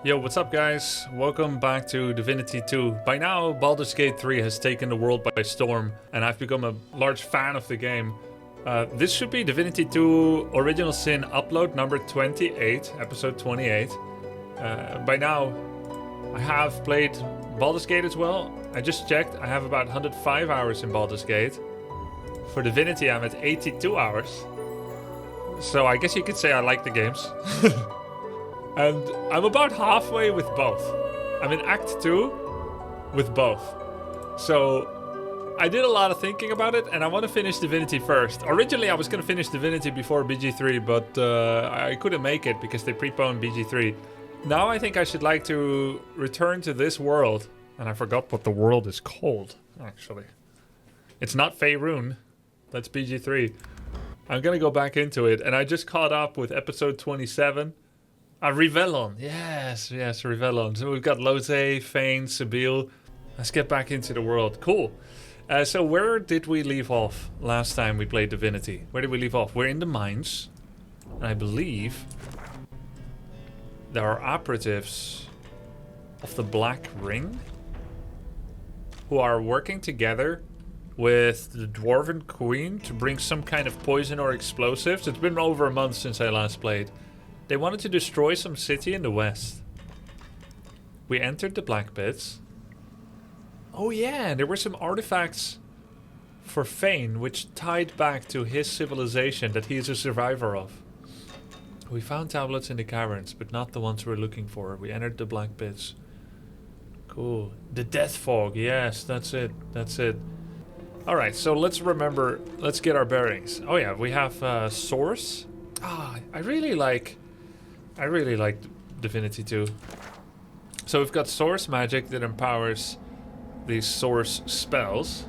Yo, what's up guys? Welcome back to Divinity II. By now, Baldur's Gate 3 has taken the world by storm, and I've become a large fan of the game. This should be Divinity II Original Sin upload number 28, episode 28. By now, I have played Baldur's Gate as well. I just checked, I have about 105 hours in Baldur's Gate. For Divinity, I'm at 82 hours. So I guess you could say I like the games. And I'm about halfway with both. I'm in Act 2 with both. So I did a lot of thinking about it, and I want to finish Divinity first. Originally, I was going to finish Divinity before BG3, but I couldn't make it because they preponed BG3. Now I think I should like to return to this world. And I forgot what the world is called, actually. It's not Faerun. That's BG3. I'm going to go back into it, and I just caught up with episode 27. Rivellon. Yes, Rivellon. So we've got Lothae, Fane, Sibyl. Let's get back into the world. Cool. So where did we leave off last time we played Divinity? Where did we leave off? We're in the mines. And I believe there are operatives of the Black Ring who are working together with the Dwarven Queen to bring some kind of poison or explosives. It's been over a month since I last played. They wanted to destroy some city in the west. We entered the Black Pits. Oh yeah, there were some artifacts for Fane, which tied back to his civilization that he is a survivor of. We found tablets in the caverns, but not the ones we're looking for. We entered the Black Pits. Cool. The Death Fog, yes, that's it. Alright, so let's remember, let's get our bearings. Oh yeah, we have Source. I really like Divinity 2. So we've got Source magic that empowers these Source spells.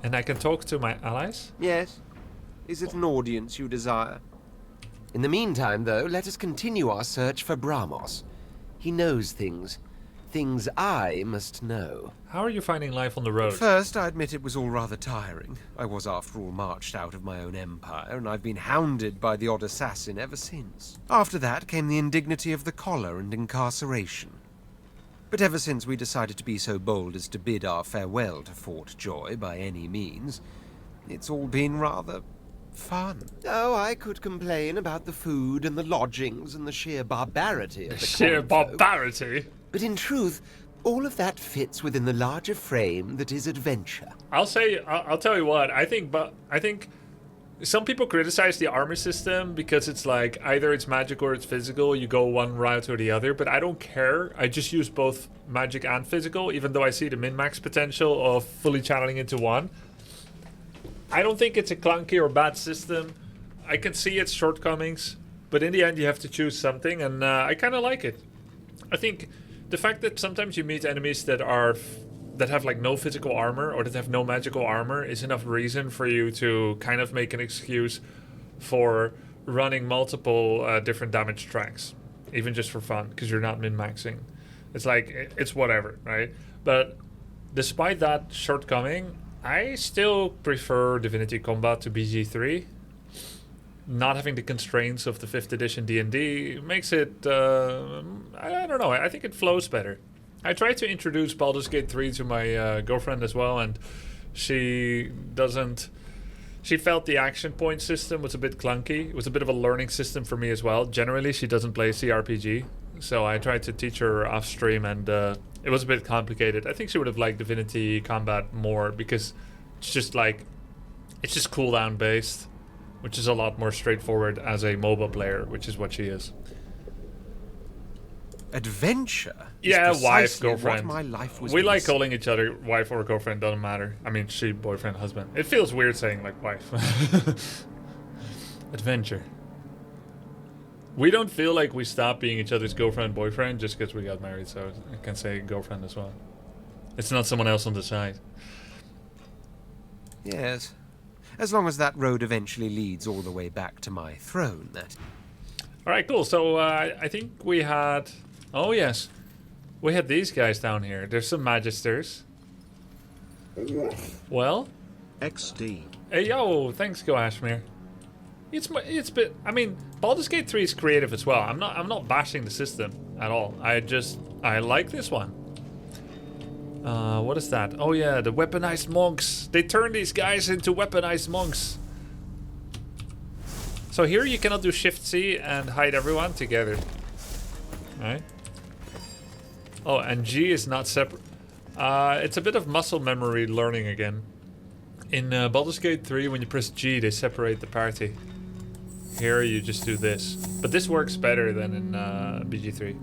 And I can talk to my allies? Yes. Is it an audience you desire? In the meantime, though, let us continue our search for Bramos. He knows things I must know. How are you finding life on the road? First, I admit it was all rather tiring. I was, after all, marched out of my own empire, and I've been hounded by the odd assassin ever since. After that came the indignity of the collar and incarceration. But ever since we decided to be so bold as to bid our farewell to Fort Joy by any means, it's all been rather fun. Oh, I could complain about the food and the lodgings and the sheer barbarity of the sheer barbarity? But in truth, all of that fits within the larger frame that is adventure. I'll tell you what, I think some people criticize the armor system because it's like either it's magic or it's physical, you go one route or the other, but I don't care. I just use both magic and physical, even though I see the min-max potential of fully channeling into one. I don't think it's a clunky or bad system. I can see its shortcomings, but in the end you have to choose something, and I kind of like it. I think the fact that sometimes you meet enemies that have like no physical armor or that have no magical armor is enough reason for you to kind of make an excuse for running multiple different damage tracks, even just for fun, because you're not min-maxing. It's like, it's whatever, right? But despite that shortcoming, I still prefer Divinity Combat to BG3. Not having the constraints of the 5th edition D&D makes it, I don't know, I think it flows better. I tried to introduce Baldur's Gate 3 to my girlfriend as well, and she felt the action point system was a bit clunky. It was a bit of a learning system for me as well. Generally, she doesn't play CRPG, so I tried to teach her off stream, and it was a bit complicated. I think she would have liked Divinity Combat more because it's just cooldown based, which is a lot more straightforward as a MOBA player, which is what she is. Adventure? Yeah, wife, girlfriend. What my life was we like calling each other wife or girlfriend, doesn't matter. I mean, she, boyfriend, husband. It feels weird saying like wife. Adventure. We don't feel like we stopped being each other's girlfriend, boyfriend just because we got married, so I can say girlfriend as well. It's not someone else on the side. Yes. As long as that road eventually leads all the way back to my throne, that. Alright, cool. So, I think we had... Oh, yes. We had these guys down here. There's some Magisters. Well? XD. Hey, yo, thanks, Go Ashmere. It's been... I mean, Baldur's Gate 3 is creative as well. I'm not bashing the system. at all. I like this one. What is that? Oh yeah, the weaponized monks. They turn these guys into weaponized monks. So here you cannot do Shift C and hide everyone together. Right? Oh, and G is not separate. It's a bit of muscle memory learning again. In Baldur's Gate 3, when you press G, they separate the party. Here you just do this. But this works better than in BG3.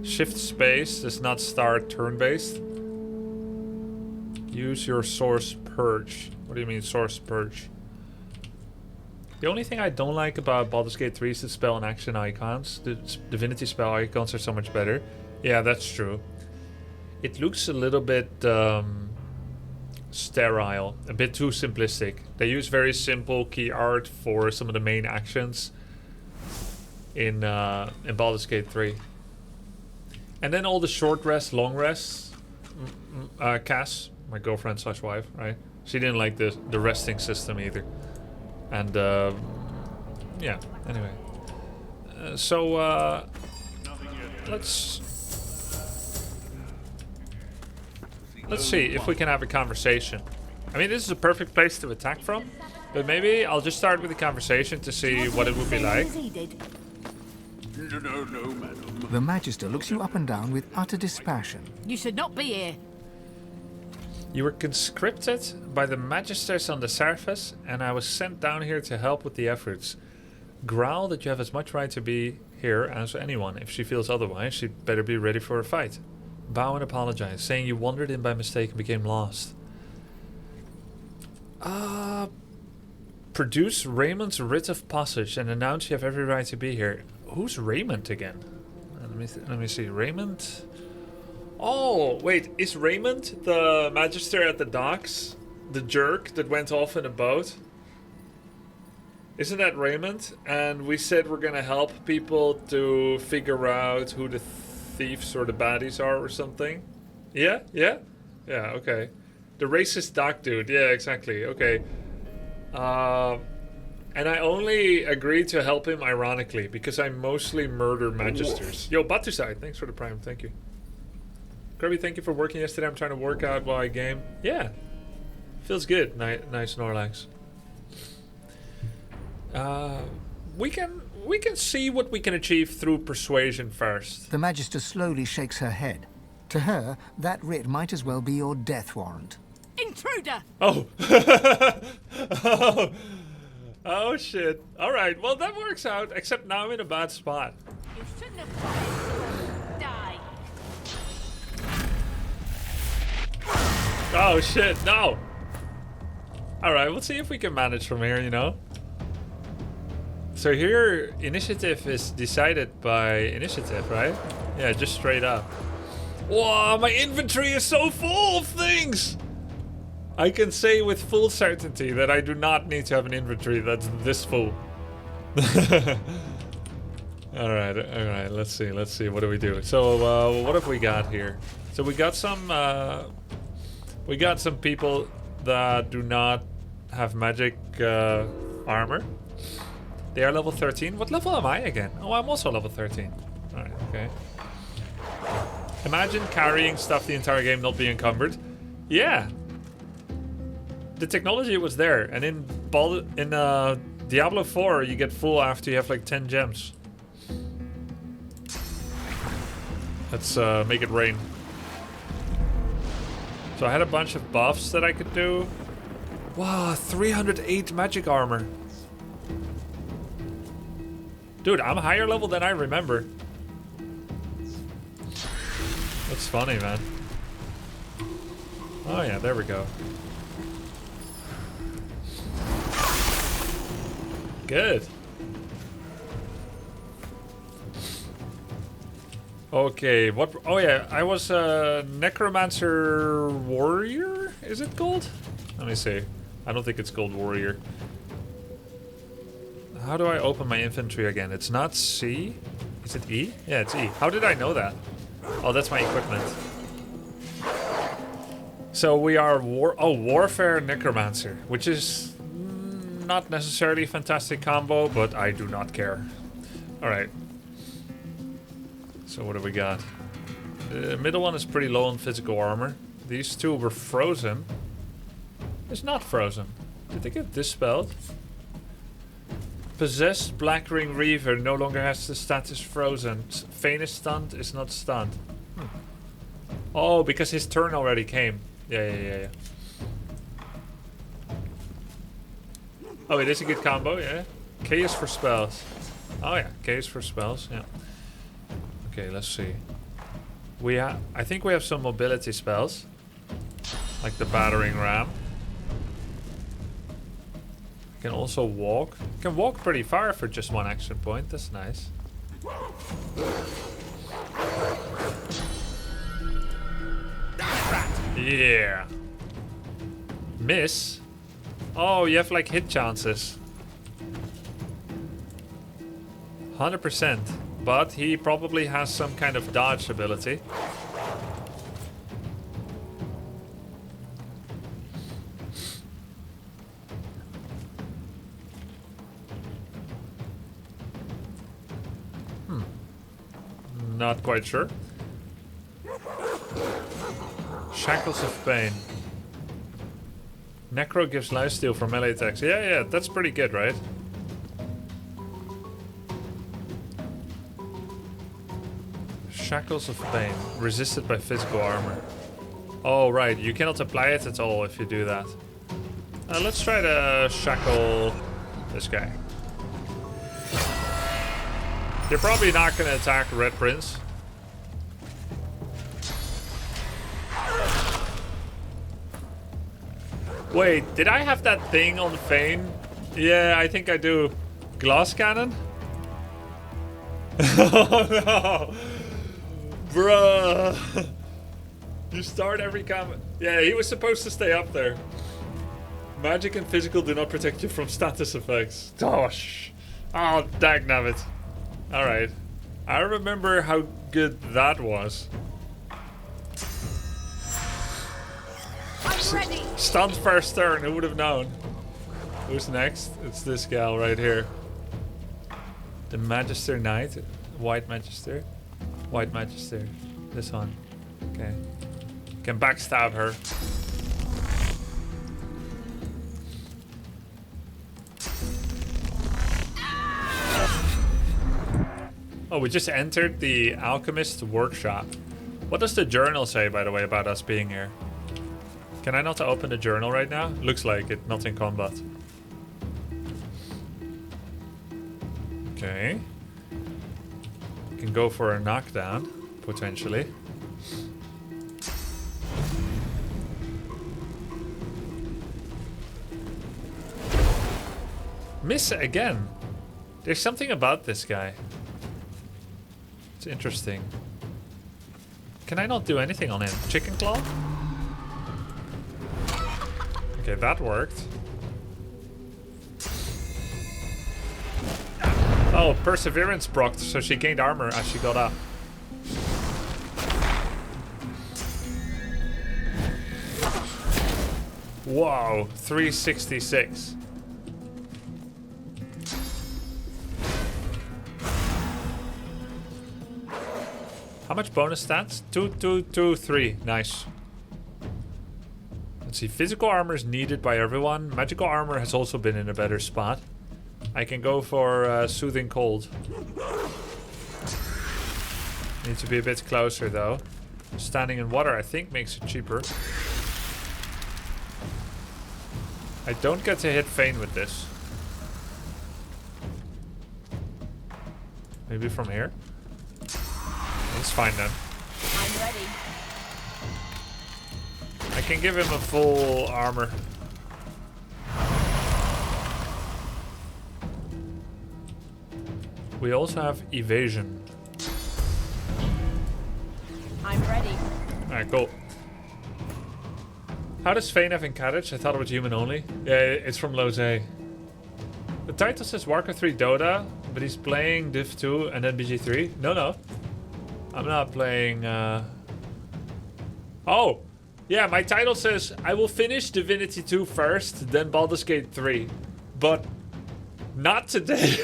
Shift space does not start turn-based. Use your source purge. What do you mean source purge? The only thing I don't like about Baldur's Gate 3 is the spell and action icons. The Divinity spell icons are so much better. Yeah, that's true. It looks a little bit sterile, a bit too simplistic. They use very simple key art for some of the main actions in Baldur's Gate 3. And then all the short rests, long rests. Cass, my girlfriend slash wife, right? She didn't like the resting system either. And yeah, anyway. Let's see if we can have a conversation. I mean, this is a perfect place to attack from, but maybe I'll just start with a conversation to see what it would be like. No, madam. The Magister looks you up and down with utter dispassion. You should not be here. You were conscripted by the Magisters on the surface, and I was sent down here to help with the efforts. Growl that you have as much right to be here as anyone. If she feels otherwise, she'd better be ready for a fight. Bow and apologize, saying you wandered in by mistake and became lost. Produce Raymond's writ of passage and announce you have every right to be here. Who's Raymond again? Let me see. Raymond? Oh, wait. Is Raymond the Magister at the docks? The jerk that went off in a boat? Isn't that Raymond? And we said we're gonna help people to figure out who the thieves or the baddies are or something? Yeah? Yeah? Yeah, okay. The racist dock dude. Yeah, exactly. Okay. And I only agreed to help him ironically because I mostly murder Magisters. Yo, Batusai, thanks for the prime. Thank you. Grubby, thank you for working yesterday. I'm trying to work out while I game. Yeah. Feels good. Nice Snorlax. We can see what we can achieve through persuasion first. The Magister slowly shakes her head. To her, that writ might as well be your death warrant. Intruder! Oh. Oh shit. Alright, well that works out, except now I'm in a bad spot. You shouldn't have tried to die. Oh shit, no! Alright, we'll see if we can manage from here, you know? So here, initiative is decided by initiative, right? Yeah, just straight up. Wow, my inventory is so full of things! I can say with full certainty that I do not need to have an inventory that's this full. Alright, let's see, what do we do? So, what have we got here? So we got some people that do not have magic armor. They are level 13. What level am I again? Oh, I'm also level 13. Alright, okay. Imagine carrying stuff the entire game not being encumbered. Yeah. The technology was there, and in Diablo 4 you get full after you have like 10 gems. Let's make it rain. So I had a bunch of buffs that I could do. Wow, 308 magic armor. Dude, I'm higher level than I remember. That's funny, man. Oh yeah, there we go. Good. Okay, what? Oh yeah, I was a necromancer warrior. Is it called? Let me see. I don't think it's called warrior. How do I open my infantry again? It's not C. Is it E? Yeah, it's E. How did I know that? Oh, that's my equipment. So we are warfare necromancer, which is not necessarily a fantastic combo, but I do not care. All right. So what do we got? The middle one is pretty low on physical armor. These two were frozen. It's not frozen. Did they get dispelled? Possessed Black Ring Reaver no longer has the status frozen. Fane is stunned, is not stunned. Oh, because his turn already came. Yeah. Oh, it is a good combo, yeah. K is for spells. Oh yeah, K is for spells, yeah. Okay, let's see. I think we have some mobility spells. Like the Battering Ram. Can also walk. Can walk pretty far for just one action point. That's nice. Yeah. Miss. Oh, you have like hit chances. 100%. But he probably has some kind of dodge ability. Not quite sure. Shackles of Pain. Necro gives lifesteal for melee attacks. Yeah, that's pretty good, right? Shackles of Pain. Resisted by physical armor. Oh, right. You cannot apply it at all if you do that. Let's try to shackle this guy. You're probably not going to attack Red Prince. Wait, did I have that thing on Fane? Yeah, I think I do. Glass Cannon? Oh no! Bruh! You start every combat. Yeah, he was supposed to stay up there. Magic and physical do not protect you from status effects. Gosh. Oh, dagnabbit. Alright. I remember how good that was. I'm ready. Stunned first turn, who would have known? Who's next? It's this gal right here. The Magister Knight. White Magister. White Magister. This one. Okay. Can backstab her. Oh, we just entered the Alchemist Workshop. What does the journal say, by the way, about us being here? Can I not open the journal right now? Looks like it, not in combat. Okay. Can go for a knockdown, potentially. Miss again. There's something about this guy. It's interesting. Can I not do anything on him? Chicken Claw? Okay, that worked. Oh, Perseverance procced, so she gained armor as she got up. Whoa, 366. How much bonus stats? 2, 2, 2, 3. Nice. Let's see. Physical armor is needed by everyone. Magical armor has also been in a better spot. I can go for Soothing Cold. Need to be a bit closer though. Standing in water I think makes it cheaper. I don't get to hit Fane with this. Maybe from here? That's fine then. I'm ready. I can give him a full armor. We also have evasion. I'm ready. Alright, cool. How does Fane have in Cottage? I thought it was human only. Yeah, it's from Lose. The title says Warcraft 3 Dota, but he's playing Div 2 and then BG3. No. I'm not playing... Oh! Yeah, my title says I will finish Divinity 2 first, then Baldur's Gate 3. But not today.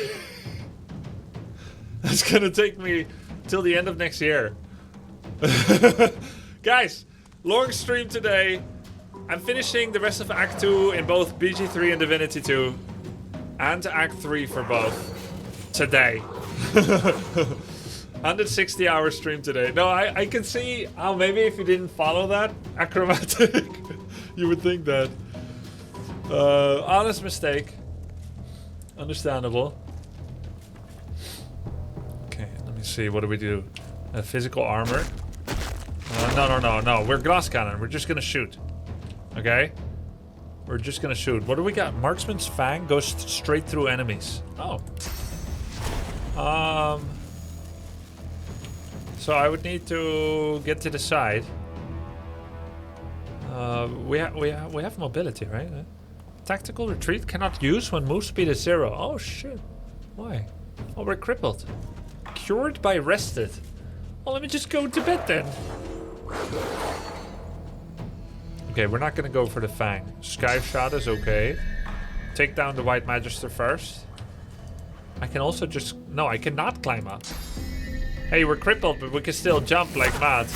That's gonna take me till the end of next year. Guys, long stream today. I'm finishing the rest of Act 2 in both BG3 and Divinity 2. And Act 3 for both. Today. 160 hour stream today. No, I can see how maybe if you didn't follow that acrobatic, you would think that. Honest mistake. Understandable. Okay, let me see. What do we do? Physical armor. No. We're glass cannon. We're just gonna shoot. Okay? We're just gonna shoot. What do we got? Marksman's Fang goes straight through enemies. Oh. So I would need to get to the side. We have mobility, right? Tactical retreat cannot use when move speed is 0. Oh shit. Why? Oh, we're crippled. Cured by rested. Well, let me just go to bed then. Okay, we're not gonna go for the Fang. Sky shot is okay. Take down the White Magister first. I can also just... No, I cannot climb up. Hey, we're crippled, but we can still jump like mad.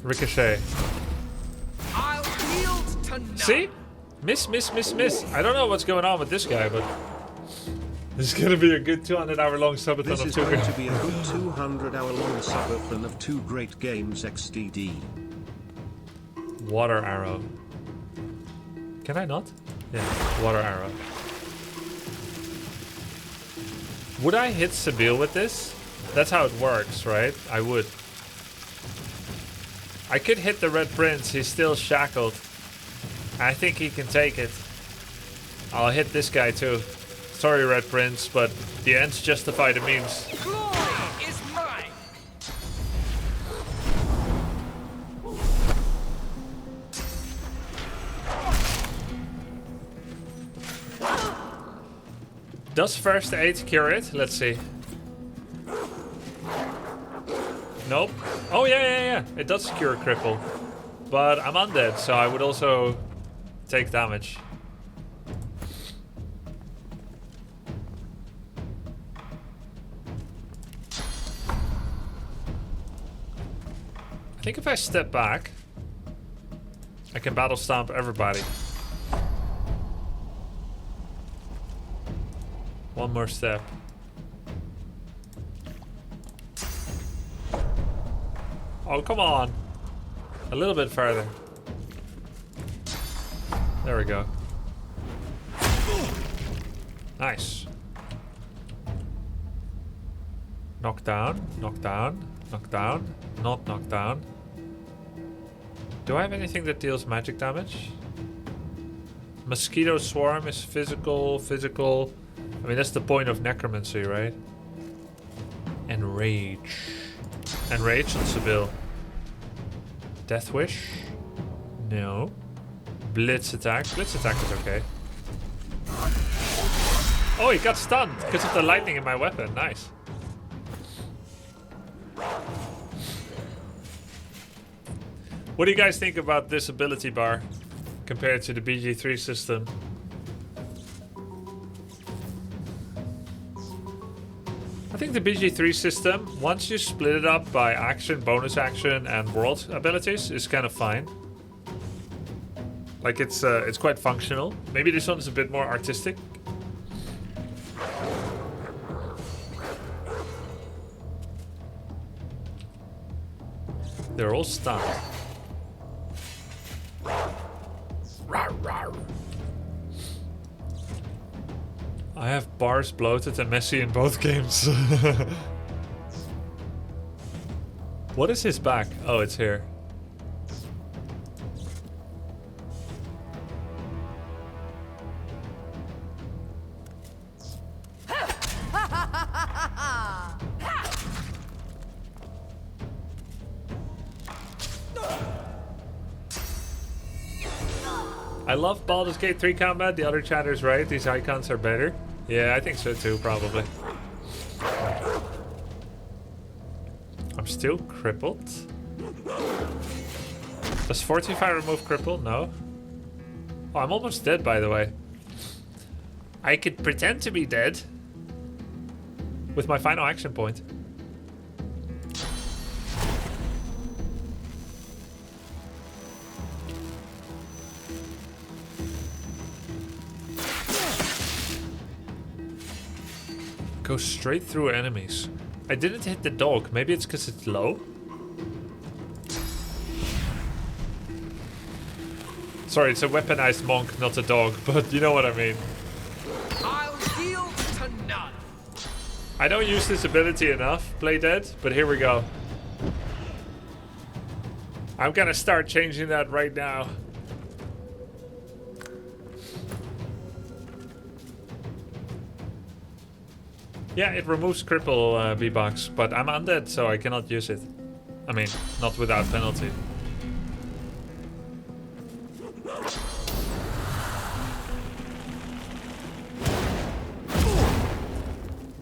Ricochet. I'll yield to none. See? Miss. I don't know what's going on with this guy, but... This is gonna be a good 200-hour-long subathon This of is 2 going games. to be a good 200-hour-long subathon of 2 great games XDD. Water arrow. Can I not? Yeah, water arrow. Would I hit Sabille with this? That's how it works, right? I would. I could hit the Red Prince, he's still shackled. I think he can take it. I'll hit this guy too. Sorry, Red Prince, but the ends justify the means. Glory is mine. Does first aid cure it? Let's see. Nope. Oh, yeah. It does cure cripple. But I'm undead, so I would also take damage. I think if I step back, I can battle stomp everybody. One more step. Oh, come on. A little bit further. There we go. Nice. Knock down, knock down, knock down, not knock down. Do I have anything that deals magic damage? Mosquito Swarm is physical. I mean, that's the point of necromancy, right? Enrage. Enrage on Sabille. Death Wish? No. Blitz attack. Blitz attack is okay. Oh, he got stunned because of the lightning in my weapon. Nice. What do you guys think about this ability bar compared to the BG3 system? I think the BG3 system, once you split it up by action, bonus action, and world abilities, is kind of fine. Like it's quite functional. Maybe this one is a bit more artistic. They're all stunned. I have bars bloated and messy in both games. What is his back? Oh, it's here. I love Baldur's Gate 3 combat. The other chatter's right. These icons are better. Yeah, I think so too, probably. I'm still crippled. Does Fortify remove cripple? No. Oh, I'm almost dead, by the way. I could pretend to be dead with my final action point. Go straight through enemies. I didn't hit the dog. Maybe it's because it's low? Sorry, it's a weaponized monk, not a dog, but you know what I mean. I'll yield to none. I don't use this ability enough, Play Dead, but here we go. I'm gonna start changing that right now. Yeah, it removes cripple V-Bucks, but I'm undead, so I cannot use it. I mean, not without penalty.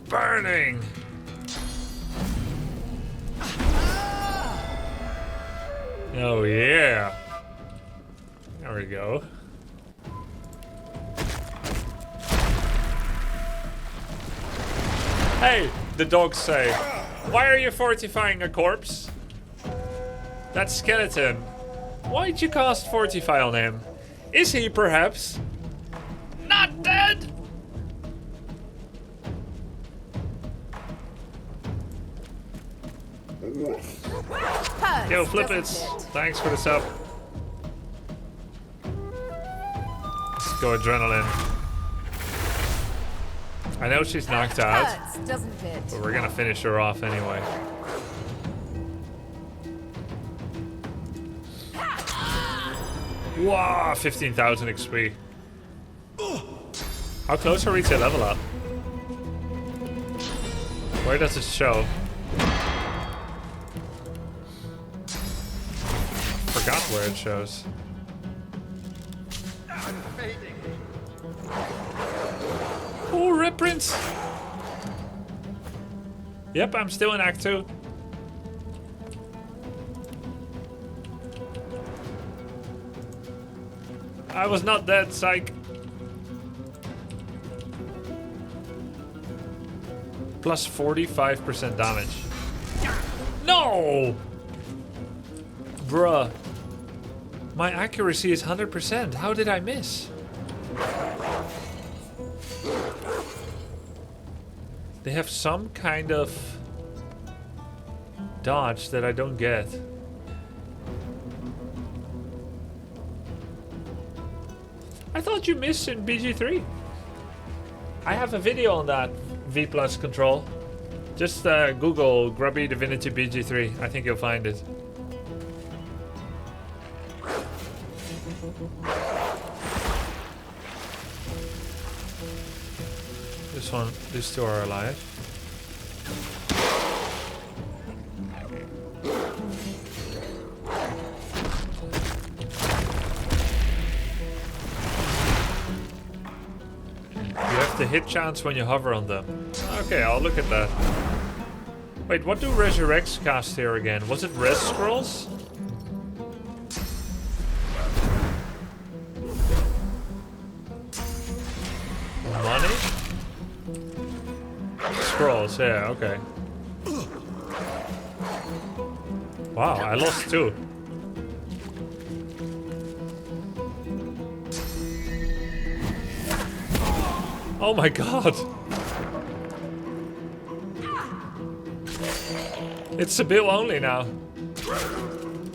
Burning! Oh yeah! There we go. Hey, the dogs say, why are you fortifying a corpse? That skeleton. Why'd you cast Fortify on him? Is he perhaps not dead? Yo, Flippets, thanks for the sub. Let's go, Adrenaline. I know she's knocked out, Hurts, doesn't it? but we're gonna finish her off anyway. Wow, 15,000 XP. How close are we to level up? Where does it show? Forgot where it shows. Oh, reprints! Yep, I'm still in Act 2. I was not dead, psych. Plus 45% damage. No! Bruh. My accuracy is 100%. How did I miss? They have some kind of dodge that I don't get. I thought you missed in BG3. I have a video on that V plus control. Just Google Grubby Divinity BG3. I think you'll find it. This one, these two are alive. You have the hit chance when you hover on them. Okay, I'll look at that. Wait, what do Resurrects cast here again? Was it Res Scrolls? Money? Scrolls, yeah, okay. Wow, I lost 2. Oh my god! It's a bill only now.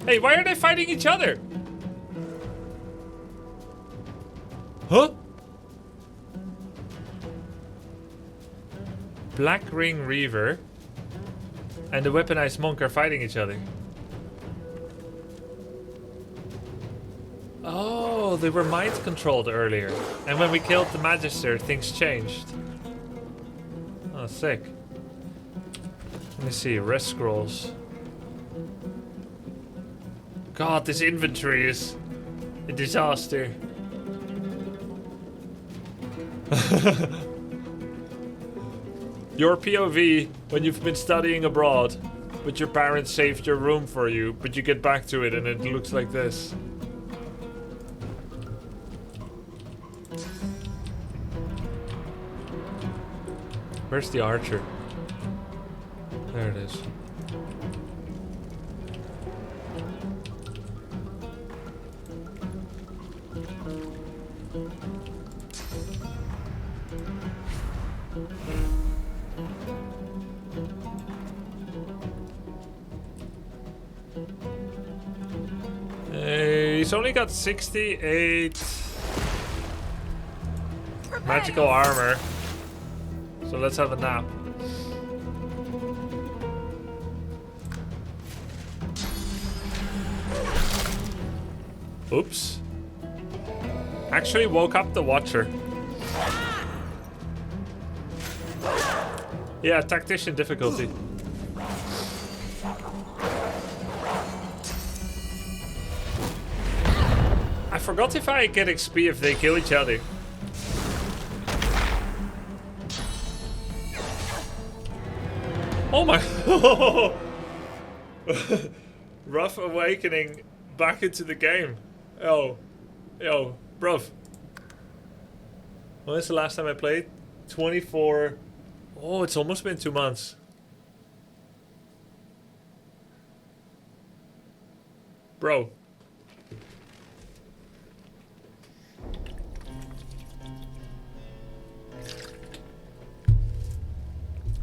Hey, why are they fighting each other? Huh? Black Ring Reaver and the weaponized monk are fighting each other. Oh, they were mind controlled earlier. And when we killed the Magister, things changed. Oh, sick. Let me see, rest scrolls. God, this inventory is a disaster. Your POV when you've been studying abroad, but your parents saved your room for you, but you get back to it and it looks like this. Where's the archer? There it is. He's only got 68 magical armor. So let's have a nap. Oops. Actually woke up the Watcher. Yeah, tactician difficulty. I forgot if I get XP if they kill each other. Oh my... Rough awakening back into the game. Yo, bruv. When was the last time I played? 24... Oh, it's almost been 2 months. Bro.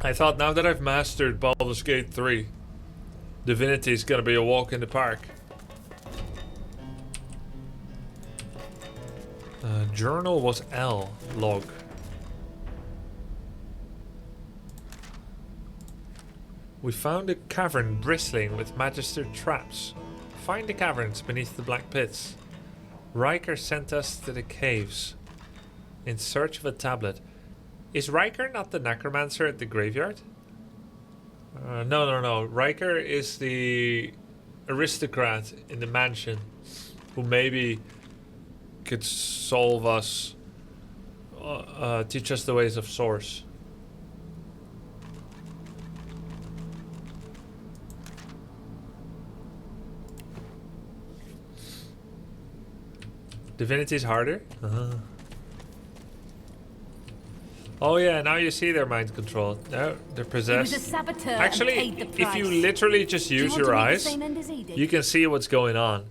I thought now that I've mastered Baldur's Gate 3, Divinity is gonna be a walk in the park. Journal was L. Log. We found a cavern bristling with magister traps. Find the caverns beneath the black pits. Riker sent us to the caves in search of a tablet. Is Riker not the necromancer at the graveyard? No. Riker is the aristocrat in the mansion who maybe could solve us, teach us the ways of Source. Divinity's harder? Oh yeah, now you see their mind control. No, they're possessed. He was a saboteur. Actually, and paid the if you price. literally just use your eyes, you can see what's going on.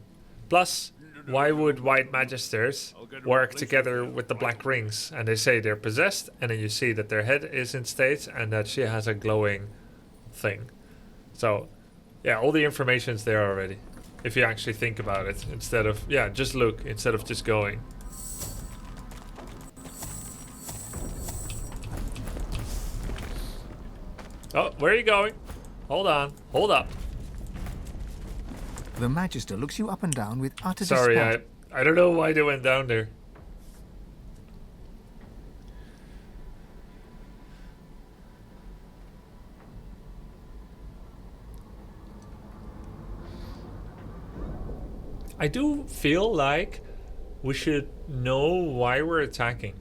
Plus, why would white magisters work together with the black rings? And they say they're possessed, and then you see that their head is in states and that she has a glowing thing. So, yeah, all the information's there already. If you actually think about it, instead of, yeah, just look, instead of just going. Oh, where are you going? Hold on. Hold up. The Magister looks you up and down with utter Sorry, despair. I don't know why they went down there. I do feel like we should know why we're attacking.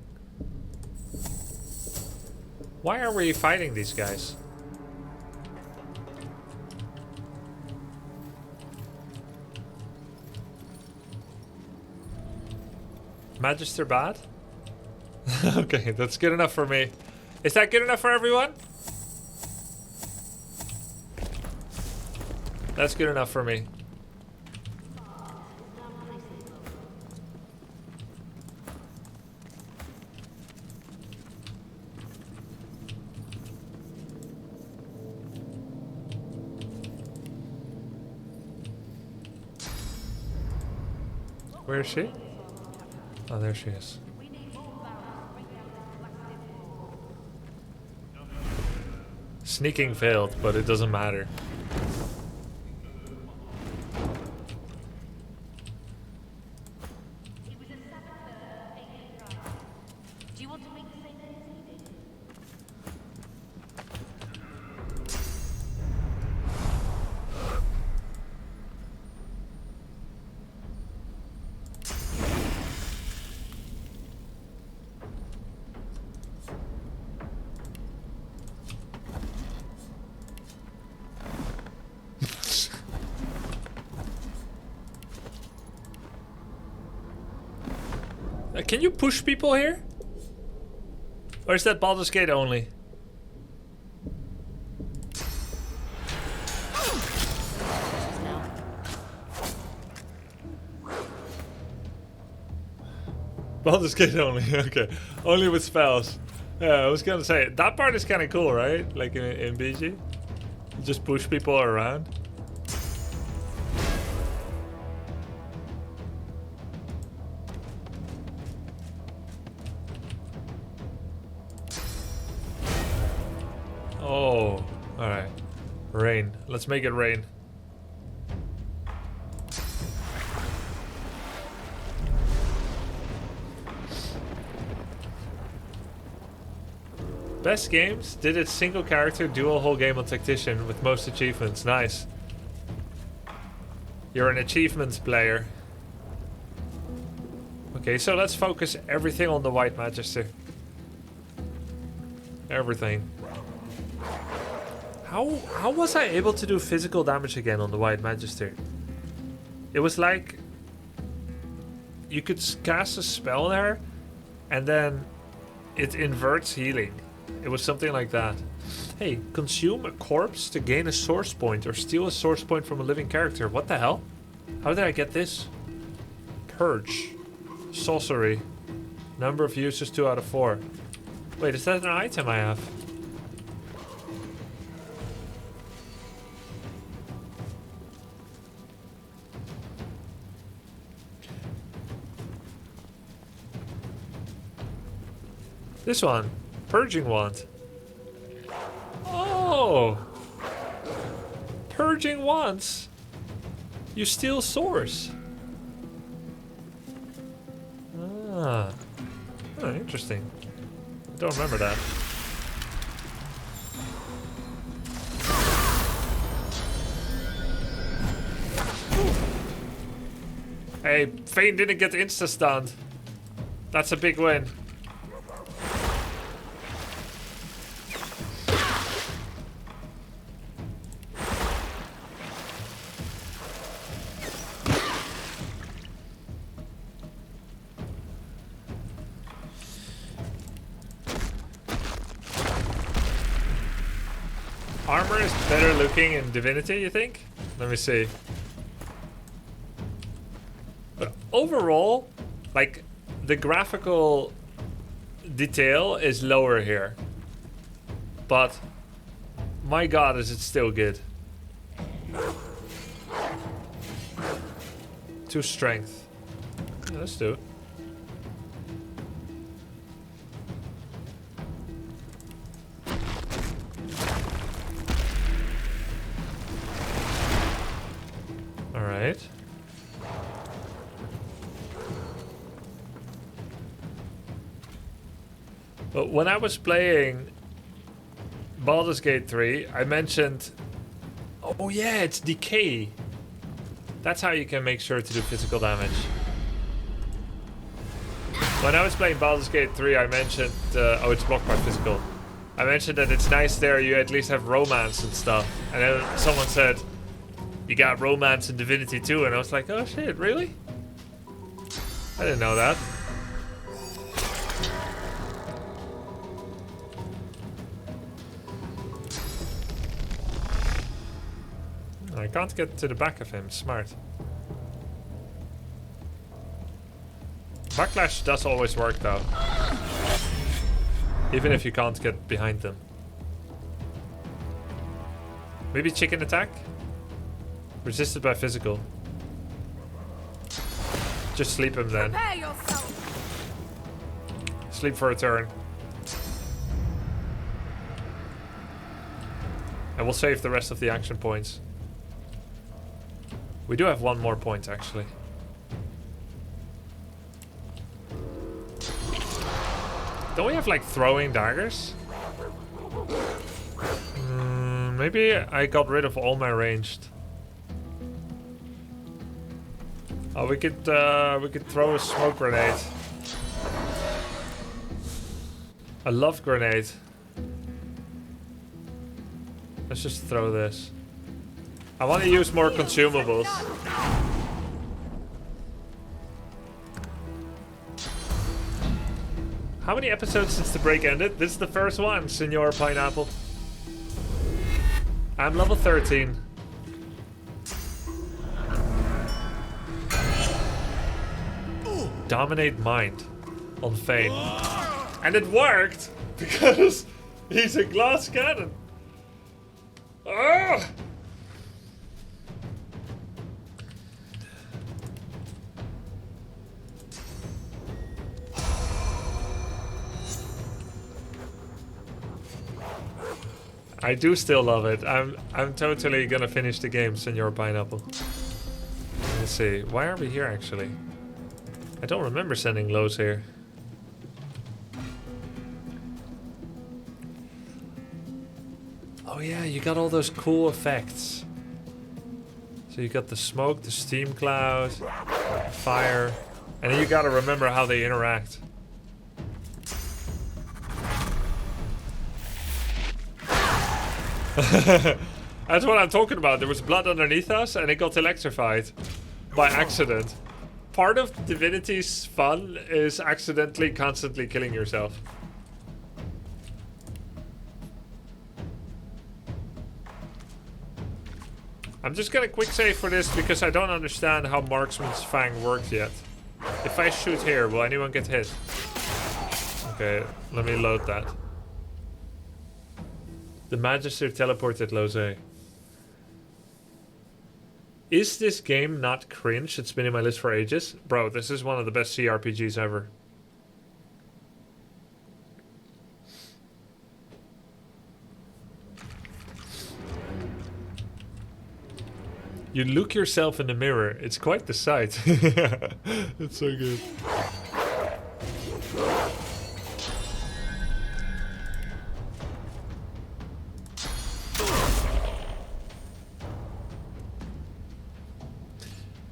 Why are we fighting these guys? Magister bad? Okay, that's good enough for me. Is that good enough for everyone? That's good enough for me. Where is she? Oh, there she is. Sneaking failed, but it doesn't matter. Do you want to make the same as he did? Can you push people here? Or is that Baldur's Gate only? Baldur's Gate only, okay. Only with spells. Yeah, I was gonna say, that part is kinda cool, right? Like in BG. You just push people around. Oh, alright. Rain. Let's make it rain. Best games did it single character dual whole game on Tactician with most achievements. Nice. You're an achievements player. Okay, so let's focus everything on the White Magister. Everything. How was I able to do physical damage again on the White Magister? It was like you could cast a spell there and then it inverts healing. It was something like that. Hey, consume a corpse to gain a source point or steal a source point from a living character. What the hell? How did I get this? Purge. Sorcery. Number of uses 2 out of 4. Wait, is that an item I have? This one. Purging wand. Oh! Purging wands. You steal source. Ah. Oh, interesting. I don't remember that. Hey, Fane didn't get insta-stunned. That's a big win. Armor is better looking in Divinity, you think? Let me see. But overall, like, the graphical detail is lower here. But, my god, is it still good. 2 strength. Yeah, let's do it. Alright. But when I was playing Baldur's Gate 3, I mentioned... Oh yeah, it's decay. That's how you can make sure to do physical damage. When I was playing Baldur's Gate 3, I mentioned... oh, it's blocked by physical. I mentioned that it's nice there, you at least have romance and stuff. And then someone said... You got romance in Divinity 2, and I was like, oh shit, really? I didn't know that. I can't get to the back of him, smart. Backlash does always work though. Even if you can't get behind them. Maybe chicken attack? Resisted by physical. Just sleep him then. Sleep for a turn. And we'll save the rest of the action points. We do have 1 more point actually. Don't we have like throwing daggers? Maybe I got rid of all my ranged. Oh, we could throw a smoke grenade. A love grenade. Let's just throw this. I want to use more consumables. How many episodes since the break ended? This is the first one, Senor Pineapple. I'm level 13. Dominate mind on Fane. And it worked because he's a glass cannon. Ah! I do still love it. I'm totally gonna finish the game, Senor Pineapple. Let's see. Why are we here actually? I don't remember sending lows here. Oh yeah, you got all those cool effects. So you got the smoke, the steam cloud, fire, and then you gotta remember how they interact. That's what I'm talking about. There was blood underneath us and it got electrified by accident. Part of Divinity's fun is accidentally constantly killing yourself. I'm just gonna quick save for this because I don't understand how Marksman's Fang works yet. If I shoot here, will anyone get hit? Okay, let me load that. The Magister teleported Lose. Is this game not cringe? It's been in my list for ages. Bro, this is one of the best CRPGs ever. You look yourself in the mirror. It's quite the sight. It's so good.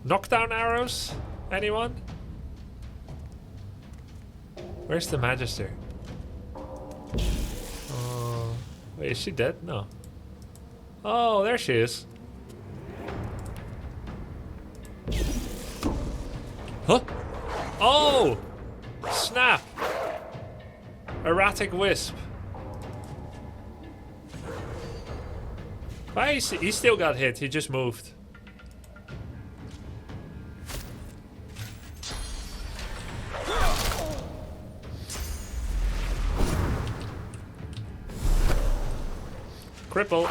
Knockdown arrows? Anyone? Where's the Magister? Wait, is she dead? No. Oh, there she is. Huh? Oh! Snap! Erratic Wisp. Why? He still got hit. He just moved. Cripple.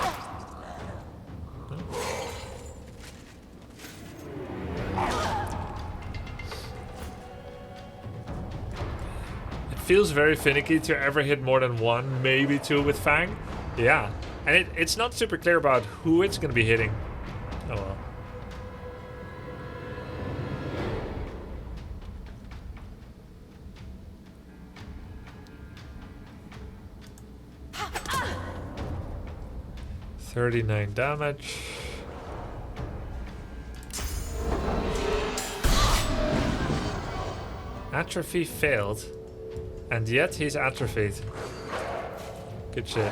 It feels very finicky to ever hit more than one, maybe two with Fang. Yeah. And it's not super clear about who it's going to be hitting. Oh well. $39 damage. Atrophy failed. And yet he's atrophied. Good shit.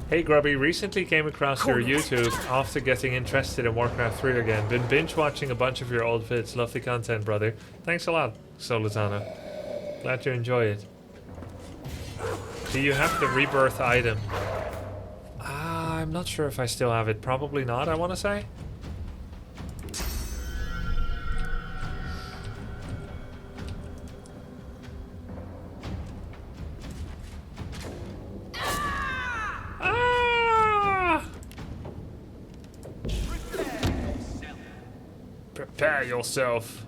Hey Grubby, recently came across your YouTube after getting interested in Warcraft 3 again. Been binge watching a bunch of your old vids. Love the content, brother. Thanks a lot, Solitano. Glad you enjoy it. Do you have the rebirth item? I'm not sure if I still have it. Probably not, I want to say. Prepare yourself.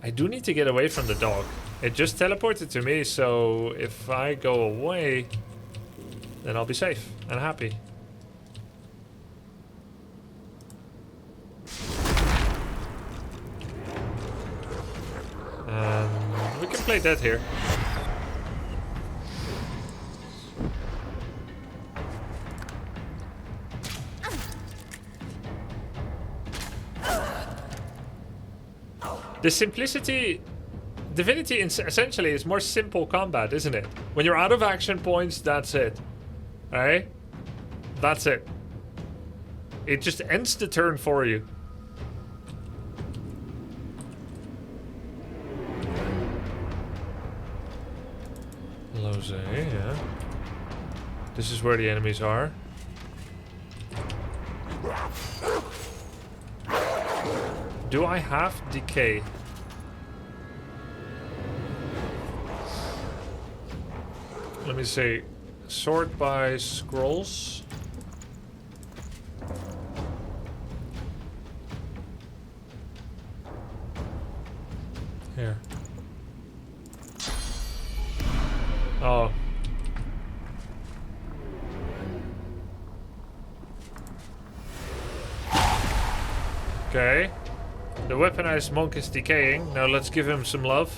I do need to get away from the dog. It just teleported to me, so if I go away, then I'll be safe and happy. We can play dead here. The simplicity... Divinity essentially is more simple combat, isn't it? When you're out of action points, that's it. Alright? That's it. It just ends the turn for you. Jose, yeah. This is where the enemies are. Do I have decay? Let me see. Sort by scrolls. Here. Oh. Okay. The weaponized monk is decaying. Now let's give him some love.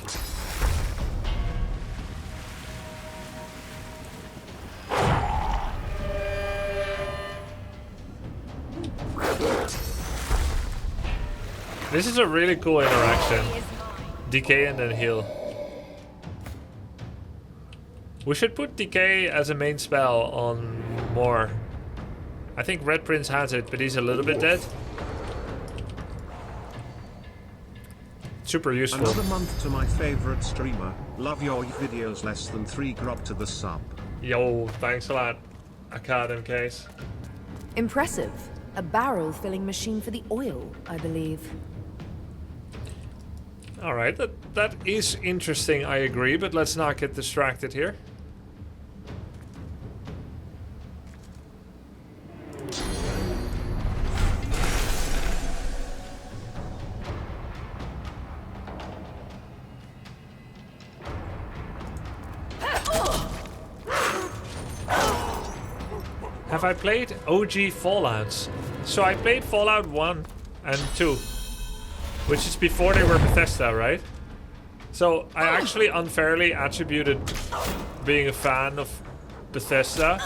This is a really cool interaction. Decay and then heal. We should put decay as a main spell on more. I think Red Prince has it, but he's a little bit dead. Super useful. Another month to my favorite streamer. Love your videos. Less than 3 grub to the sub. Yo, thanks a lot. Academ case. Impressive. A barrel filling machine for the oil, I believe. Alright, that is interesting, I agree, but let's not get distracted here. Have I played OG Fallouts? So I played Fallout 1 and 2. Which is before they were Bethesda, right? So I actually unfairly attributed being a fan of Bethesda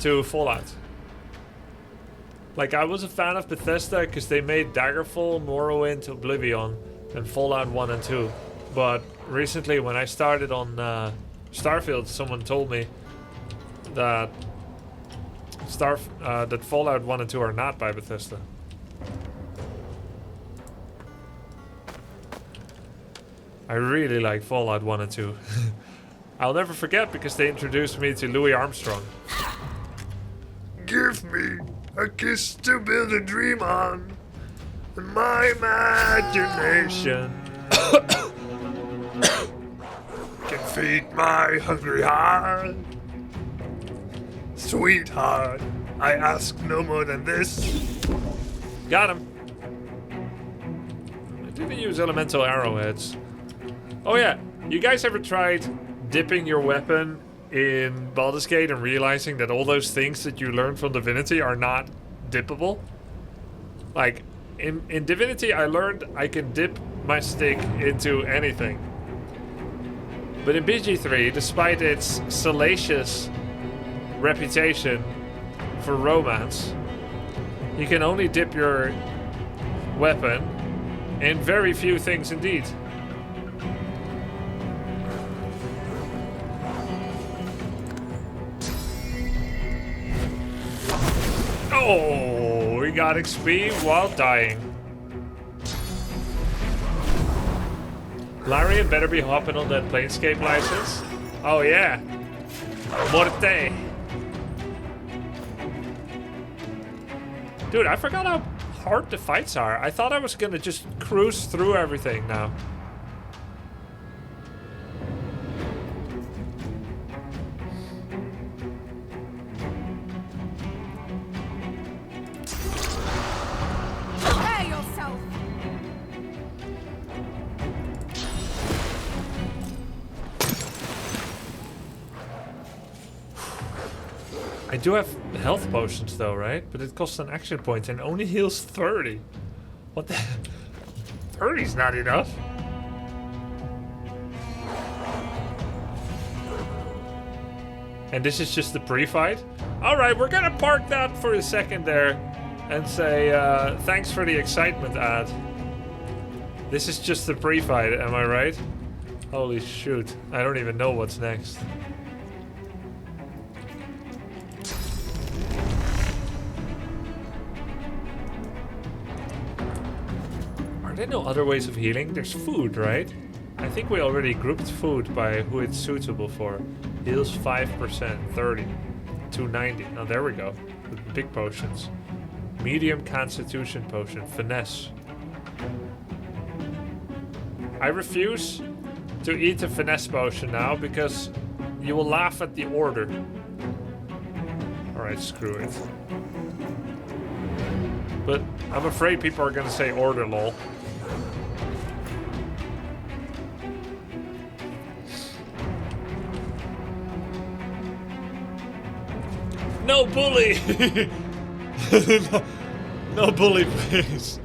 to Fallout. Like, I was a fan of Bethesda because they made Daggerfall, Morrowind, Oblivion, and Fallout 1 and 2. But recently, when I started on Starfield, someone told me that that Fallout 1 and 2 are not by Bethesda. I really like Fallout 1 and 2. I'll never forget because they introduced me to Louis Armstrong. Give me a kiss to build a dream on, and my imagination can feed my hungry heart. Sweetheart, I ask no more than this. Got him. I didn't use elemental arrowheads. Oh yeah, you guys ever tried dipping your weapon in Baldur's Gate and realizing that all those things that you learned from Divinity are not dippable? Like, in Divinity I learned I can dip my stick into anything. But in BG3, despite its salacious reputation for romance, you can only dip your weapon in very few things indeed. Oh, we got XP while dying. Larian better be hopping on that Planescape license. Oh yeah. Morte. Dude, I forgot how hard the fights are. I thought I was gonna just cruise through everything now. I do have health potions though, right? But it costs an action point and only heals 30. What the? 30's not enough. And this is just the pre-fight? Alright, we're gonna park that for a second there and say thanks for the excitement ad. This is just the pre-fight, am I right? Holy shoot, I don't even know what's next. Are there no other ways of healing? There's food, right? I think we already grouped food by who it's suitable for. Heals 5%, 30, 290. Now there we go. With the big potions. Medium constitution potion, finesse. I refuse to eat a finesse potion now because you will laugh at the order. Alright, screw it. But I'm afraid people are gonna say order, lol. No bully! no bully, please.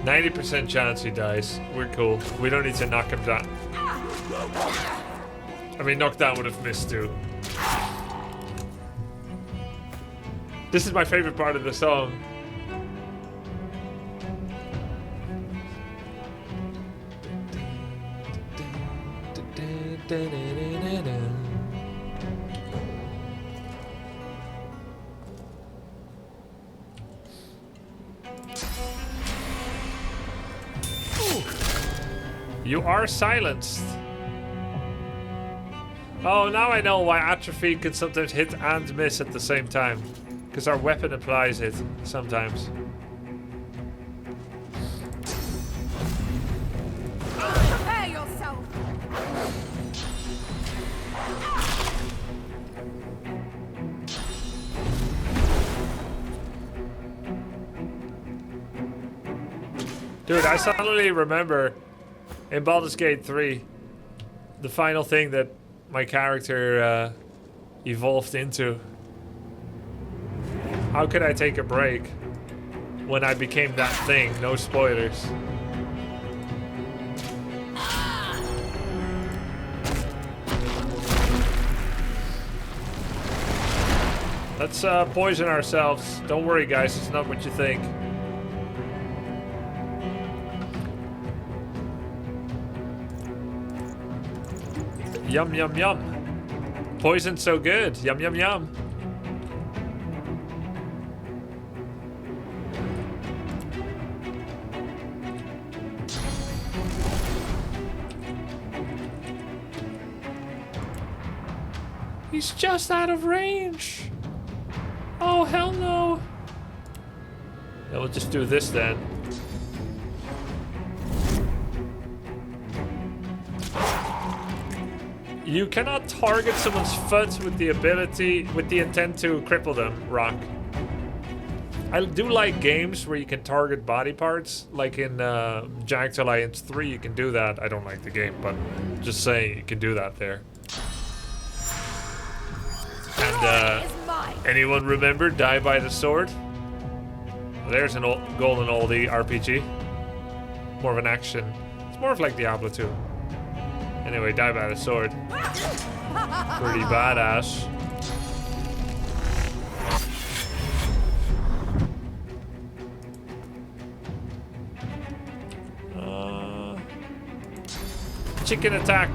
%90 chance he dies. We're cool. We don't need to knock him down. I mean, knockdown would have missed too. This is my favorite part of the song. You are silenced. Oh, now I know why atrophy can sometimes hit and miss at the same time. Because our weapon applies it sometimes. Prepare yourself. Dude, I suddenly remember in Baldur's Gate 3, the final thing that my character evolved into. How could I take a break when I became that thing? No spoilers. Let's poison ourselves. Don't worry, guys. It's not what you think. Yum, yum, yum. Poison's so good. Yum, yum, yum. He's just out of range. Oh, hell no. Yeah, we'll just do this then. You cannot target someone's foot with the intent to cripple them, Rock. I do like games where you can target body parts, like in Jagged Alliance 3 you can do that. I don't like the game, but just saying you can do that there. And anyone remember Die by the Sword? There's an old golden oldie RPG. More of an action. It's more of like Diablo 2. Anyway, Die by the Sword. Pretty badass. Chicken attack.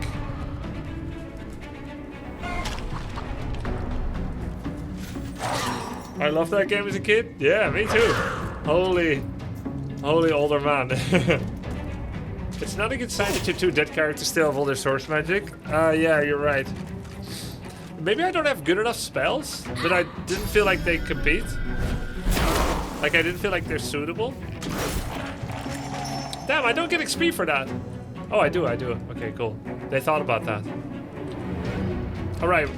I loved that game as a kid. Yeah, me too. Holy older man. It's not a good sign that your two dead characters still have all their source magic. Yeah, you're right. Maybe I don't have good enough spells, but I didn't feel like they compete. Like I didn't feel like they're suitable. Damn, I don't get XP for that. Oh, I do. Okay, cool. They thought about that. All right.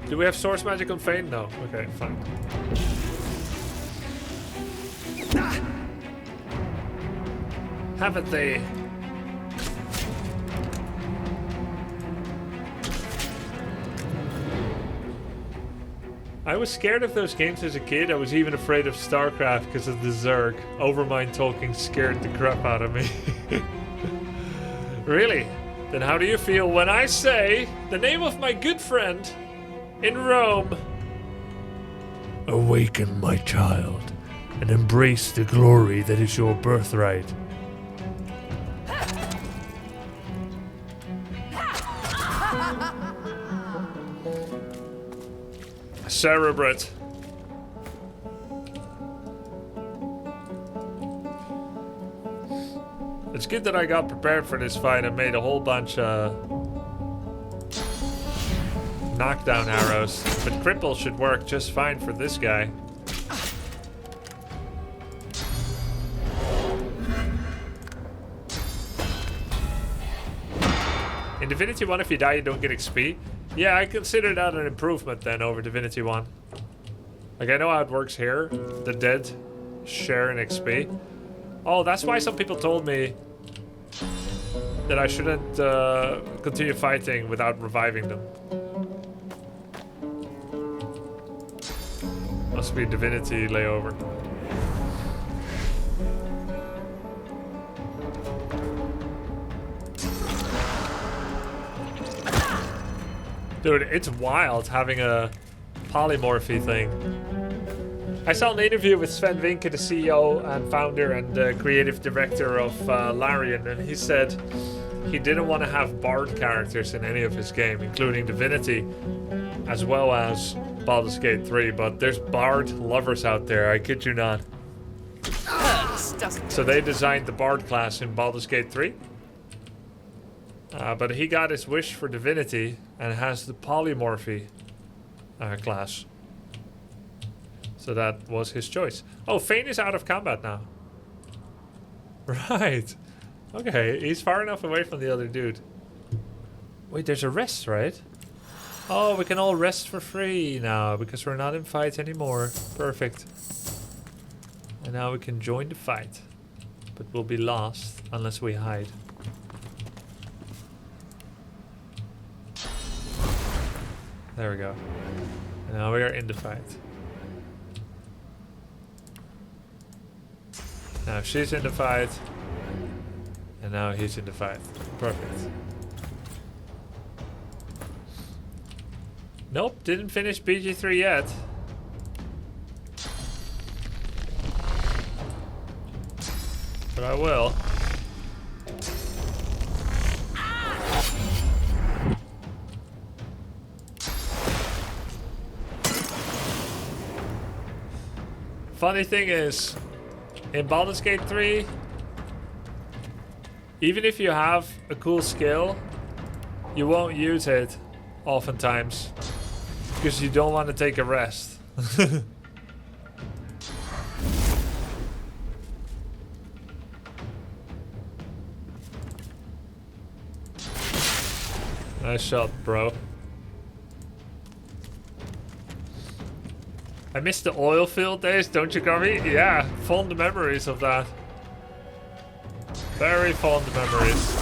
Do we have source magic on Fane? No. Okay, fine. Haven't they? I was scared of those games as a kid. I was even afraid of StarCraft because of the Zerg. Overmind talking scared the crap out of me. Really? Then how do you feel when I say the name of my good friend in Rome? Awaken, my child, and embrace the glory that is your birthright. Cerebrate. It's good that I got prepared for this fight and made a whole bunch of knockdown arrows. But cripple should work just fine for this guy. In Divinity 1, if you die, you don't get XP. Yeah, I consider that an improvement then over Divinity 1. Like, I know how it works here. The dead share an XP. Oh, that's why some people told me that I shouldn't continue fighting without reviving them. Must be Divinity layover. Dude, it's wild having a polymorphy thing. I saw an interview with Sven Vinke, the CEO and founder and creative director of Larian, and he said he didn't want to have Bard characters in any of his game, including Divinity, as well as Baldur's Gate 3, but there's Bard lovers out there, I kid you not. So they designed the Bard class in Baldur's Gate 3. But he got his wish for Divinity and has the polymorphy class. So that was his choice. Oh, Fane is out of combat now. Right. Okay, he's far enough away from the other dude. Wait, there's a rest, right? Oh, we can all rest for free now because we're not in fight anymore. Perfect. And now we can join the fight. But we'll be lost unless we hide. There we go. And now we are in the fight. Now she's in the fight. And now he's in the fight. Perfect. Nope, didn't finish BG3 yet. But I will. Funny thing is, in Baldur's Gate 3, even if you have a cool skill, you won't use it oftentimes because you don't want to take a rest. Nice shot, bro. I miss the oil field days, don't you, Grubby? Yeah, fond memories of that. Very fond memories.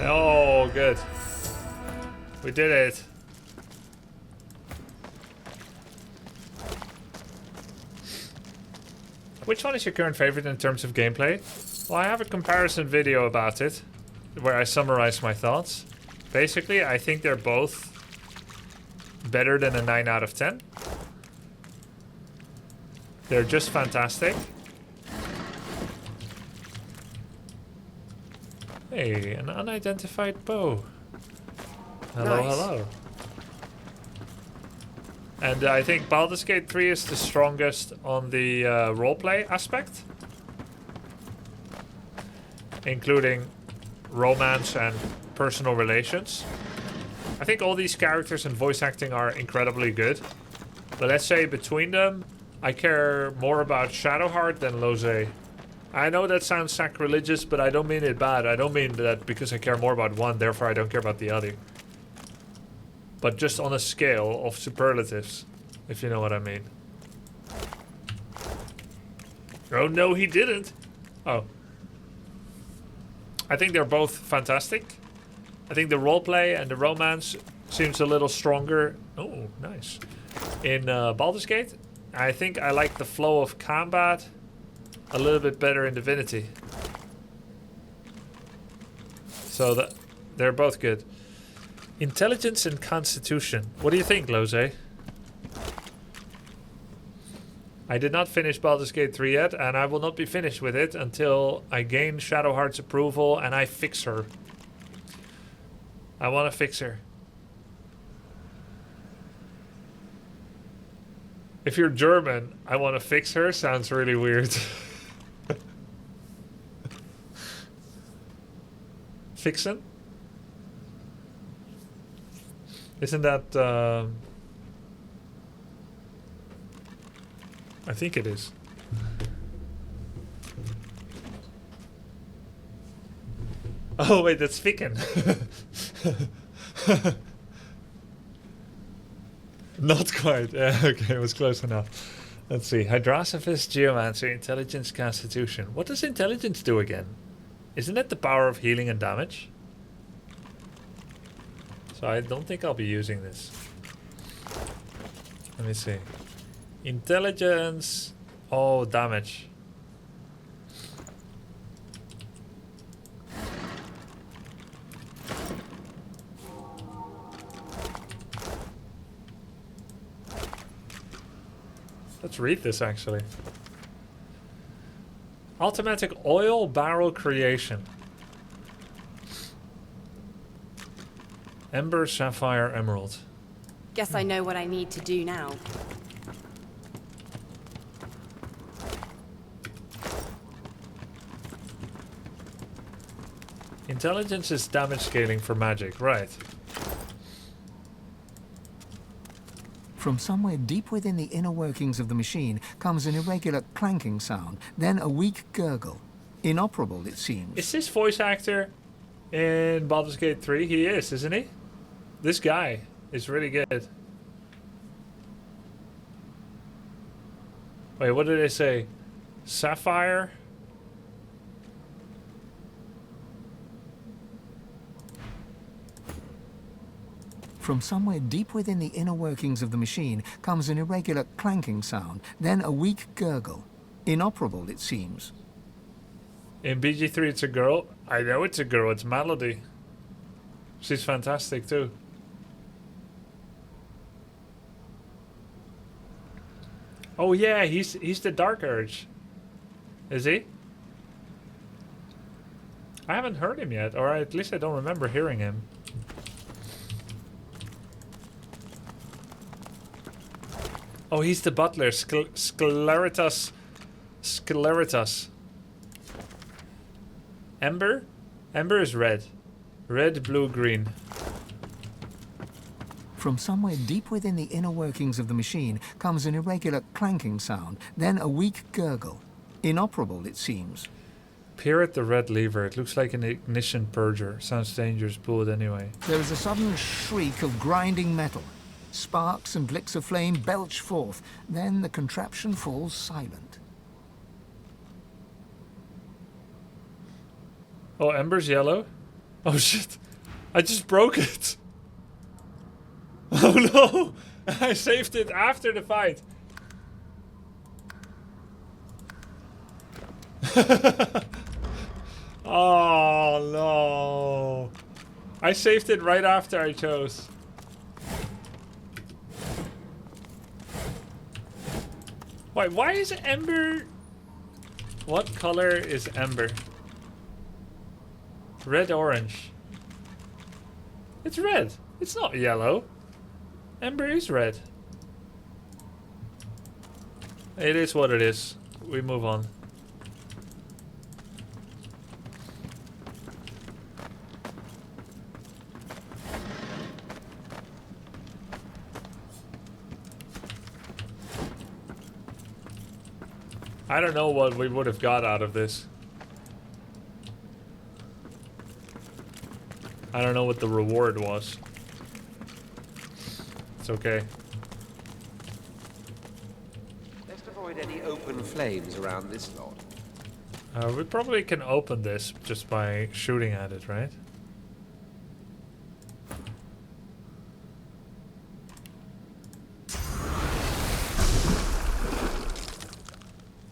Oh, good. We did it. Which one is your current favorite in terms of gameplay? Well, I have a comparison video about it, where I summarize my thoughts. Basically, I think they're both better than a 9 out of 10. They're just fantastic. Hey, an unidentified bow. Hello, Nice. hello. And I think Baldur's Gate 3 is the strongest on the roleplay aspect. Including romance and personal relations. I think all these characters and voice acting are incredibly good. But let's say between them, I care more about Shadowheart than Losé. I know that sounds sacrilegious, but I don't mean it bad. I don't mean that because I care more about one, therefore I don't care about the other. But just on a scale of superlatives, if you know what I mean. Oh no, he didn't. Oh. I think they're both fantastic. I think the roleplay and the romance seems a little stronger. Oh, nice. In Baldur's Gate, I think I like the flow of combat a little bit better in Divinity. So they're both good. Intelligence and Constitution. What do you think, Lose? I did not finish Baldur's Gate 3 yet, and I will not be finished with it until I gain Shadowheart's approval and I fix her. I want to fix her. If you're German, I want to fix her sounds really weird. Fixen? Isn't that... I think it is. Oh wait, that's Ficken. Not quite. Yeah, okay, it was close enough. Let's see. Hydrosophist, Geomancer, Intelligence, Constitution. What does Intelligence do again? Isn't it the power of healing and damage? So I don't think I'll be using this. Let me see. Intelligence. Oh, damage. Let's read this actually. Automatic oil barrel creation. Ember, Sapphire, Emerald. Guess I know what I need to do now. Intelligence is damage scaling for magic, right. From somewhere deep within the inner workings of the machine comes an irregular clanking sound, then a weak gurgle. Inoperable, it seems. Is this voice actor in Baldur's Gate 3? He is, isn't he? This guy is really good. Wait, what did they say? Sapphire? From somewhere deep within the inner workings of the machine comes an irregular clanking sound, then a weak gurgle. Inoperable, it seems. In BG3 it's a girl. I know it's a girl, it's Melody. She's fantastic too. Oh yeah, he's the Dark Urge. Is he? I haven't heard him yet, or at least I don't remember hearing him. Oh, he's the butler, Scleritas. Ember? Ember is red. Red, blue, green. From somewhere deep within the inner workings of the machine comes an irregular clanking sound, then a weak gurgle. Inoperable, it seems. Peer at the red lever. It looks like an ignition purger. Sounds dangerous, pull it anyway. There is a sudden shriek of grinding metal. Sparks and flicks of flame belch forth. Then the contraption falls silent. Oh, Ember's yellow? Oh shit. I just broke it. Oh no! I saved it after the fight. Oh no. I saved it right after I chose. Why is Ember... What color is Ember? Red, orange. It's red. It's not yellow. Ember is red. It is what it is. We move on. I don't know what we would have got out of this. I don't know what the reward was. It's okay. Best avoid any open flames around this lot. We probably can open this just by shooting at it, right?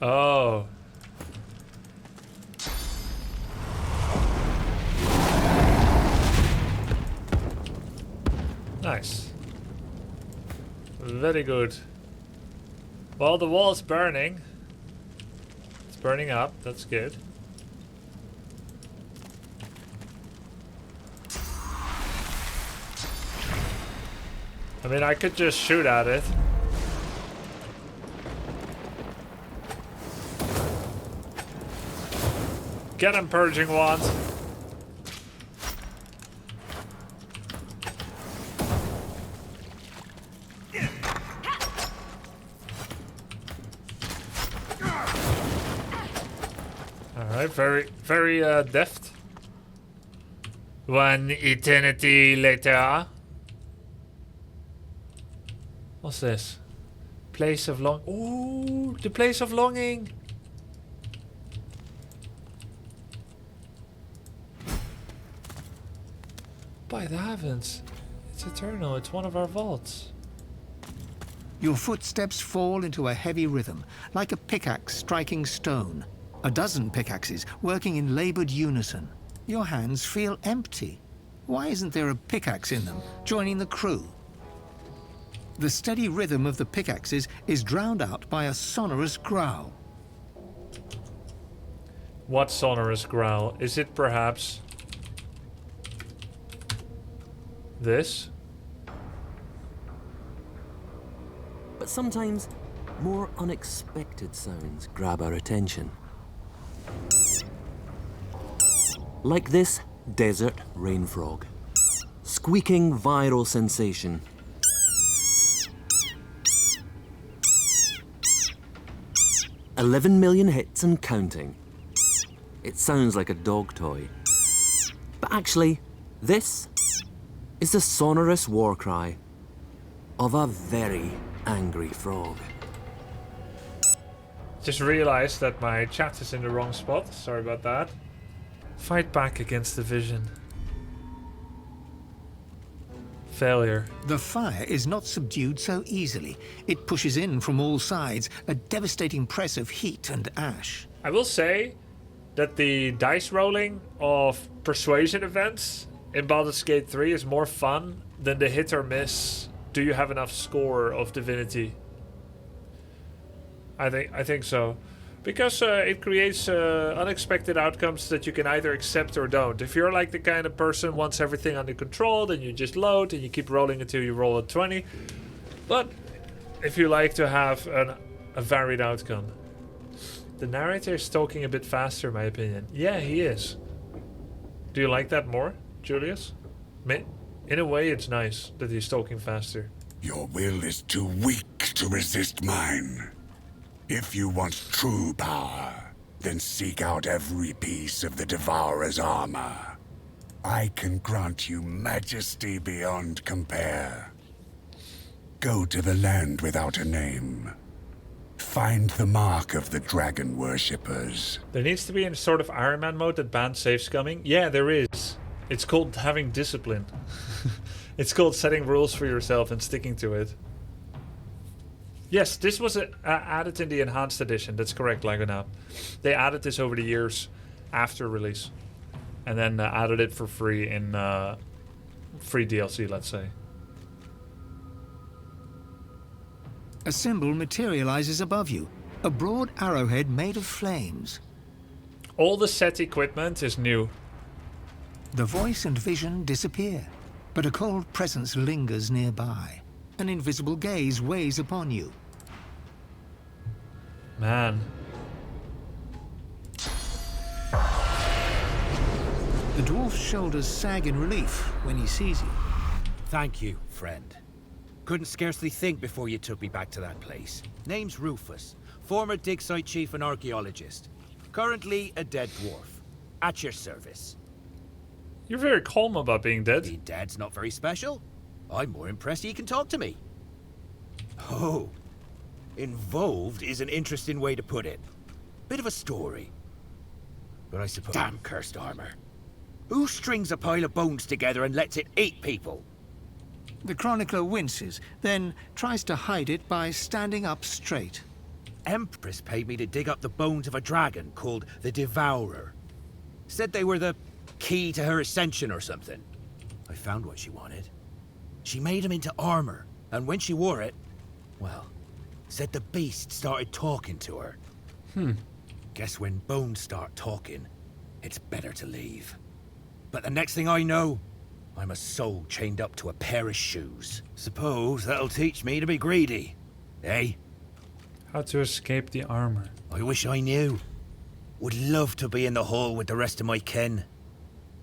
Oh. Very good. Well, the wall's burning. It's burning up. That's good. I mean, I could just shoot at it. Get him, Purging Wand. Alright, very deft. One eternity later. What's this? Place of long. Ooh, the place of longing. By the heavens, it's eternal. It's one of our vaults. Your footsteps fall into a heavy rhythm, like a pickaxe striking stone. A dozen pickaxes working in labored unison. Your hands feel empty. Why isn't there a pickaxe in them, joining the crew? The steady rhythm of the pickaxes is drowned out by a sonorous growl. What sonorous growl? Is it perhaps this? But sometimes more unexpected sounds grab our attention. Like this desert rain frog. Squeaking viral sensation. $11 million hits and counting. It sounds like a dog toy. But actually, this is the sonorous war cry of a very angry frog. Just realized that my chat is in the wrong spot. Sorry about that. Fight back against the vision. Failure. The fire is not subdued so easily. It pushes in from all sides, a devastating press of heat and ash. I will say that the dice rolling of persuasion events in Baldur's Gate 3 is more fun than the hit or miss. Do you have enough score of Divinity? I think so. Because it creates unexpected outcomes that you can either accept or don't. If you're like the kind of person who wants everything under control, then you just load and you keep rolling until you roll a 20. But if you like to have a varied outcome. The narrator is talking a bit faster, in my opinion. Yeah, he is. Do you like that more, Julius? In a way, it's nice that he's talking faster. Your will is too weak to resist mine. If you want true power, then seek out every piece of the Devourer's armor. I can grant you majesty beyond compare. Go to the land without a name. Find the mark of the dragon worshippers. There needs to be a sort of Iron Man mode that bans save scumming. Yeah, there is. It's called having discipline. It's called setting rules for yourself and sticking to it. Yes, this was added in the Enhanced Edition. That's correct, Lagonap. They added this over the years after release. And then added it for free in free DLC, let's say. A symbol materializes above you, a broad arrowhead made of flames. All the set equipment is new. The voice and vision disappear, but a cold presence lingers nearby. An invisible gaze weighs upon you. Man. The dwarf's shoulders sag in relief when he sees you. Thank you, friend. Couldn't scarcely think before you took me back to that place. Name's Rufus, former dig site chief and archaeologist. Currently a dead dwarf. At your service. You're very calm about being dead. Being dead's not very special. I'm more impressed you can talk to me. Oh. Involved is an interesting way to put it. Bit of a story. But I suppose... Damn cursed armor. Who strings a pile of bones together and lets it eat people? The chronicler winces, then tries to hide it by standing up straight. Empress paid me to dig up the bones of a dragon called the Devourer. Said they were the key to her ascension or something. I found what she wanted. She made him into armor, and when she wore it, Well, said the beast started talking to her. Guess when bones start talking, it's better to leave. But the next thing I know, I'm a soul chained up to a pair of shoes. Suppose that'll teach me to be greedy. Eh? How to escape the armor. I wish I knew. Would love to be in the hall with the rest of my kin.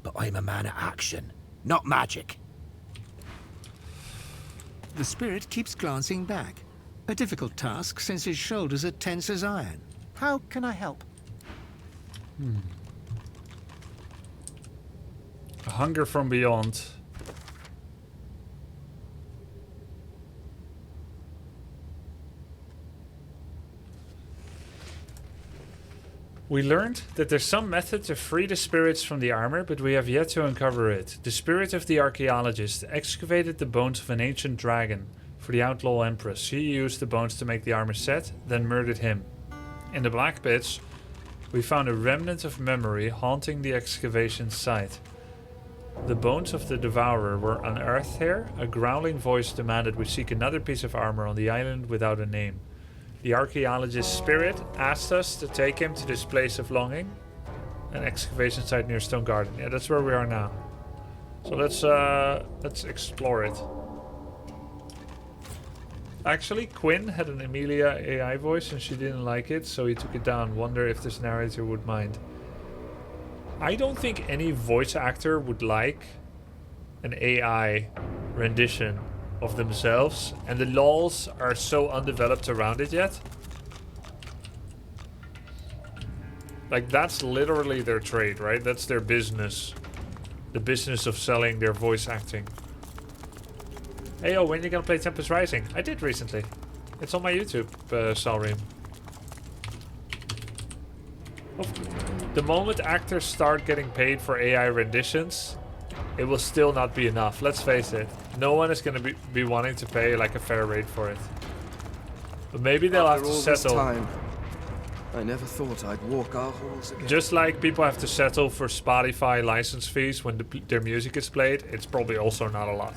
But I'm a man of action, not magic. The spirit keeps glancing back. A difficult task since his shoulders are tense as iron. How can I help? A hunger from beyond. We learned that there's some method to free the spirits from the armor, but we have yet to uncover it. The spirit of the archaeologist excavated the bones of an ancient dragon for the outlaw empress. She used the bones to make the armor set, then murdered him. In the black pits, we found a remnant of memory haunting the excavation site. The bones of the devourer were unearthed here. A growling voice demanded we seek another piece of armor on the island without a name. The archaeologist's spirit asked us to take him to this place of longing, an excavation site near Stone Garden. Yeah, that's where we are now. So let's explore it. Actually, Quinn had an Emilia AI voice and she didn't like it, so he took it down. Wonder if this narrator would mind. I don't think any voice actor would like an AI rendition of themselves, and the laws are so undeveloped around it yet. Like, that's literally their trade, right? That's their business. The business of selling their voice acting. Hey, yo, when are you gonna play Tempest Rising? I did recently. It's on my YouTube, Salreem. The moment actors start getting paid for AI renditions, it will still not be enough. Let's face it. No one is going to be wanting to pay like a fair rate for it. But maybe they'll have to settle. Time, I never thought I'd walk our halls again. Just like people have to settle for Spotify license fees when their music is played, it's probably also not a lot.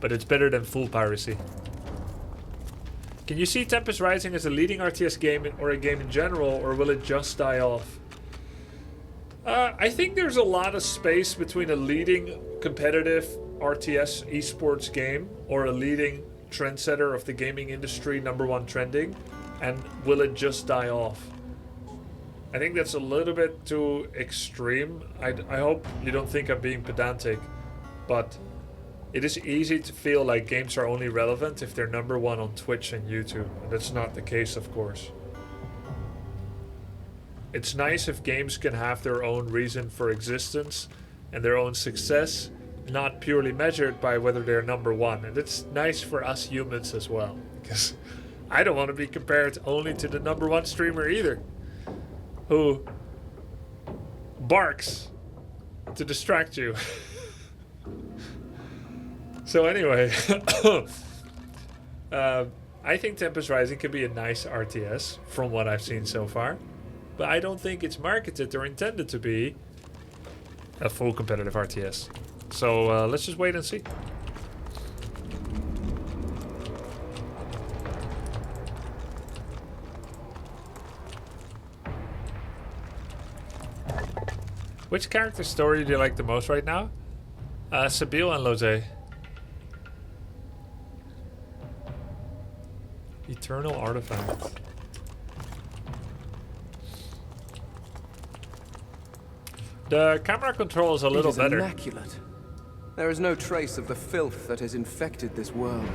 But it's better than full piracy. Can you see Tempest Rising as a leading RTS game or a game in general, or will it just die off? I think there's a lot of space between a leading competitive RTS esports game or a leading trendsetter of the gaming industry, #1 trending, and will it just die off? I think that's a little bit too extreme. I hope you don't think I'm being pedantic, but it is easy to feel like games are only relevant if they're #1 on Twitch and YouTube, and that's not the case, of course. It's nice if games can have their own reason for existence and their own success, not purely measured by whether they're #1. And it's nice for us humans as well, because I don't want to be compared only to the #1 streamer either, who barks to distract you. So anyway, I think Tempest Rising can be a nice RTS from what I've seen so far. But I don't think it's marketed or intended to be a full competitive RTS. So let's just wait and see. Which character story do you like the most right now? Sabille and Lose. Eternal Artifact. The camera control is a little better. Immaculate. There is no trace of the filth that has infected this world.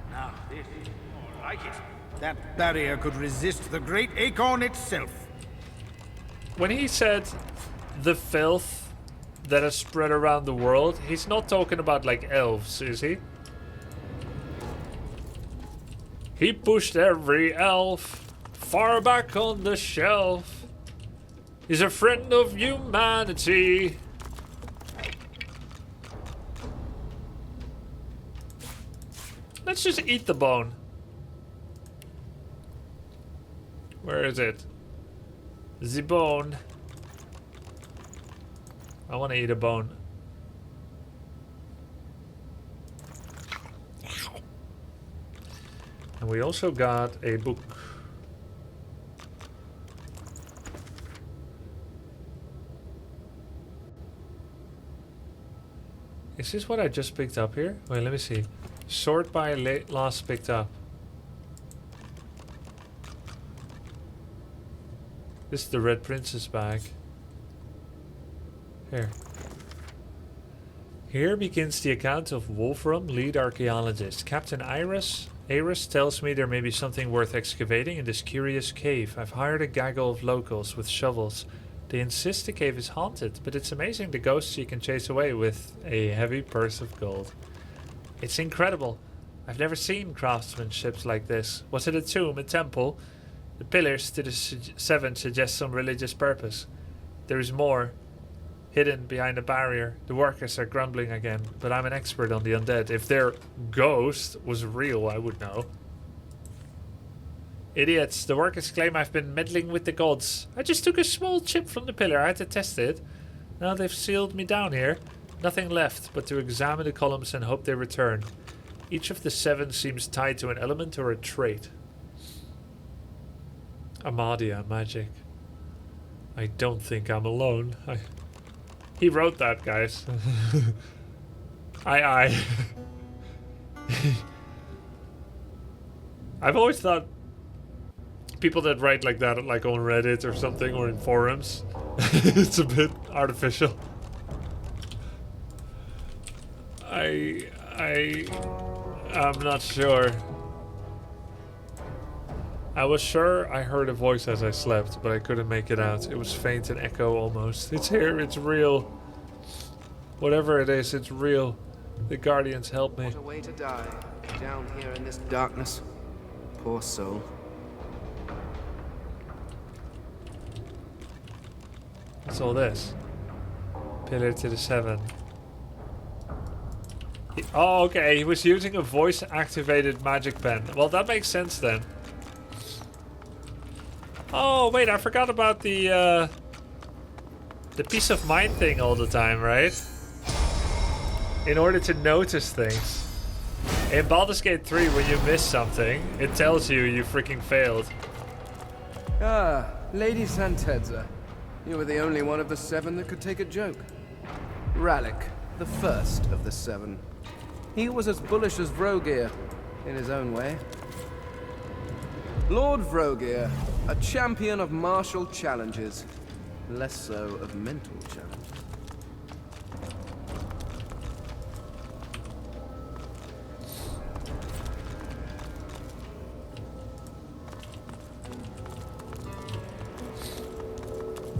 Now, this is more like it. That barrier could resist the great acorn itself. When he said the filth that has spread around the world, he's not talking about like elves, is he? He pushed every elf far back on the shelf. He's a friend of humanity. Let's just eat the bone. Where is it? The bone. I want to eat a bone. And we also got a book. Is this what I just picked up here? Wait, let me see. Sort by last picked up. This is the Red Princess bag. Here. Here begins the account of Wolfram, lead archaeologist. Captain Iris tells me there may be something worth excavating in this curious cave. I've hired a gaggle of locals with shovels. They insist the cave is haunted, but it's amazing the ghosts you can chase away with a heavy purse of gold. It's incredible. I've never seen craftsmanship like this. Was it a tomb, a temple? The pillars to the 7 suggest some religious purpose. There is more. Hidden behind a barrier. The workers are grumbling again, but I'm an expert on the undead. If their ghost was real, I would know. Idiots, the workers claim I've been meddling with the gods. I just took a small chip from the pillar, I had to test it. Now they've sealed me down here. Nothing left but to examine the columns and hope they return. Each of the 7 seems tied to an element or a trait. Amadia, magic. I don't think I'm alone. He wrote that, guys. I've always thought people that write like that, like on Reddit or something, or in forums, it's a bit artificial. I'm not sure. I was sure I heard a voice as I slept, but I couldn't make it out. It was faint and echo almost. It's here, it's real. Whatever it is, it's real. The Guardians help me. What a way to die, down here in this darkness. Poor soul. What's all this? Pillar to the 7. Oh, okay, he was using a voice-activated magic pen. Well, that makes sense then. Oh, wait, I forgot about the peace of mind thing all the time, right? In order to notice things. In Baldur's Gate 3, when you miss something, it tells you you freaking failed. Ah, Lady Santedza. You were the only one of the 7 that could take a joke. Rallic, the first of the 7. He was as bullish as Vrogir, in his own way. Lord Vrogir, a champion of martial challenges, less so of mental challenges.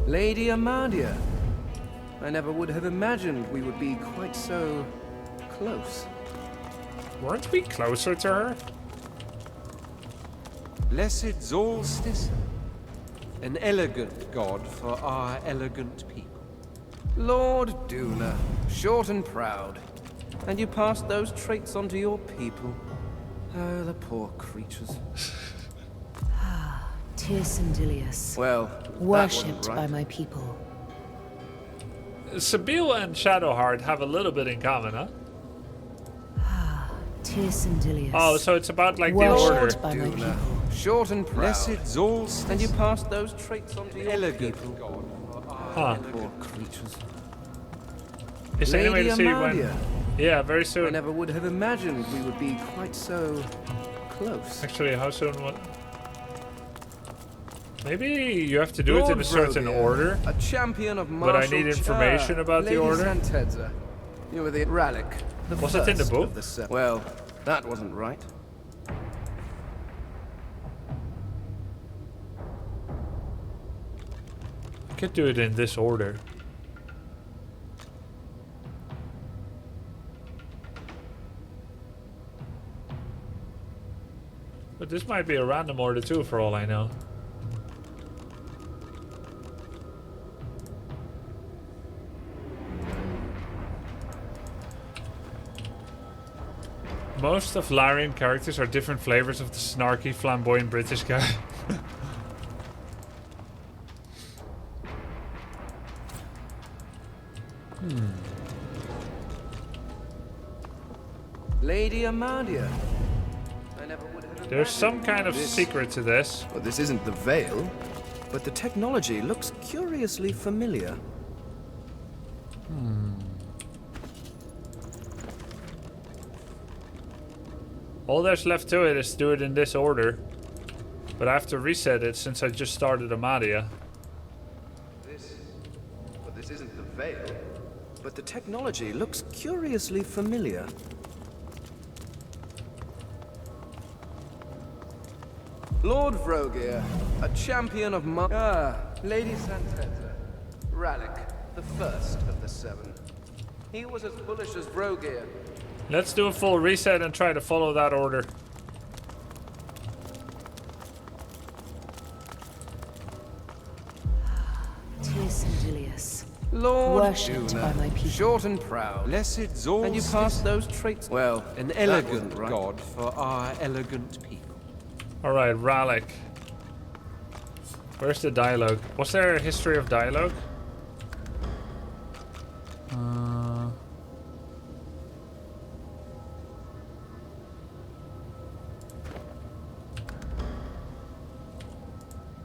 Lady Amadia. I never would have imagined we would be quite so close. Weren't we closer to her? Blessed Solstice, an elegant god for our elegant people. Lord Duna, short and proud. And you passed those traits on to your people. Oh, the poor creatures. Tyrsendilius. Well, worshipped right. by my people. Sabille and Shadowheart have a little bit in common, huh? Tyrsendilius. Oh, so it's about like the worshipped order. by my people. Short and proud. Blessed Solstice, And you passed those traits on to your elegant people. god for our Huh. Poor creatures. Is there any way Lady to see Amadia. when? Yeah, very I soon. never would have imagined we would be quite so close. Actually, how soon? What? Maybe you have to do it in Lord a certain Vrogir, order. a champion of martial But I need information about the Lady order. Santedza. You were the Rallic. The Was it in the first book? of the 7. Well, that wasn't right. I could do it in this order. But this might be a random order too, for all I know. Most of Larian characters are different flavors of the snarky, flamboyant British guy. Lady Amadia. There's some kind of secret to this. Well, this isn't the Veil, but the technology looks curiously familiar. All there's left to it is to do it in this order. But I have to reset it since I just started Amadia. This isn't the Veil, but the technology looks curiously familiar. Lord Vrogir, a champion of Lady Santezza. Rallic, the first of the seven. He was as bullish as Vrogir. Let's do a full reset and try to follow that order. Lord Worshipped by my people. Short and proud. Blessed Zol. And you pass those traits. Well, an elegant god for our elegant people. Alright, Rallic. Where's the dialogue? Was there a history of dialogue?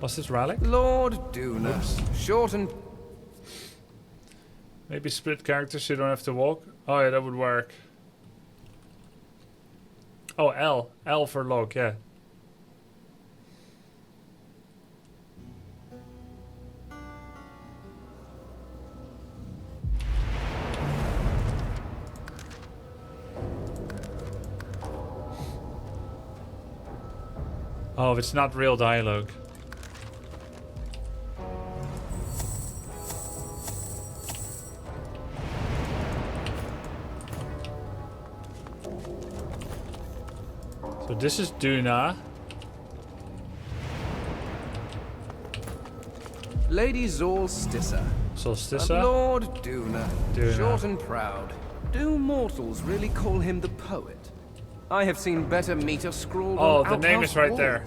Was this Rallic? Lord Duna. Short and... Maybe split characters so you don't have to walk? Oh yeah, that would work. Oh, L. L for log, yeah. Oh, it's not real dialogue. So this is Duna. Lady Solstiça. Solstiça? Lord Duna. Duna. Short and proud. Do mortals really call him the poet? I have seen better meter scrawled Oh, on the name outhouse is right walls. there.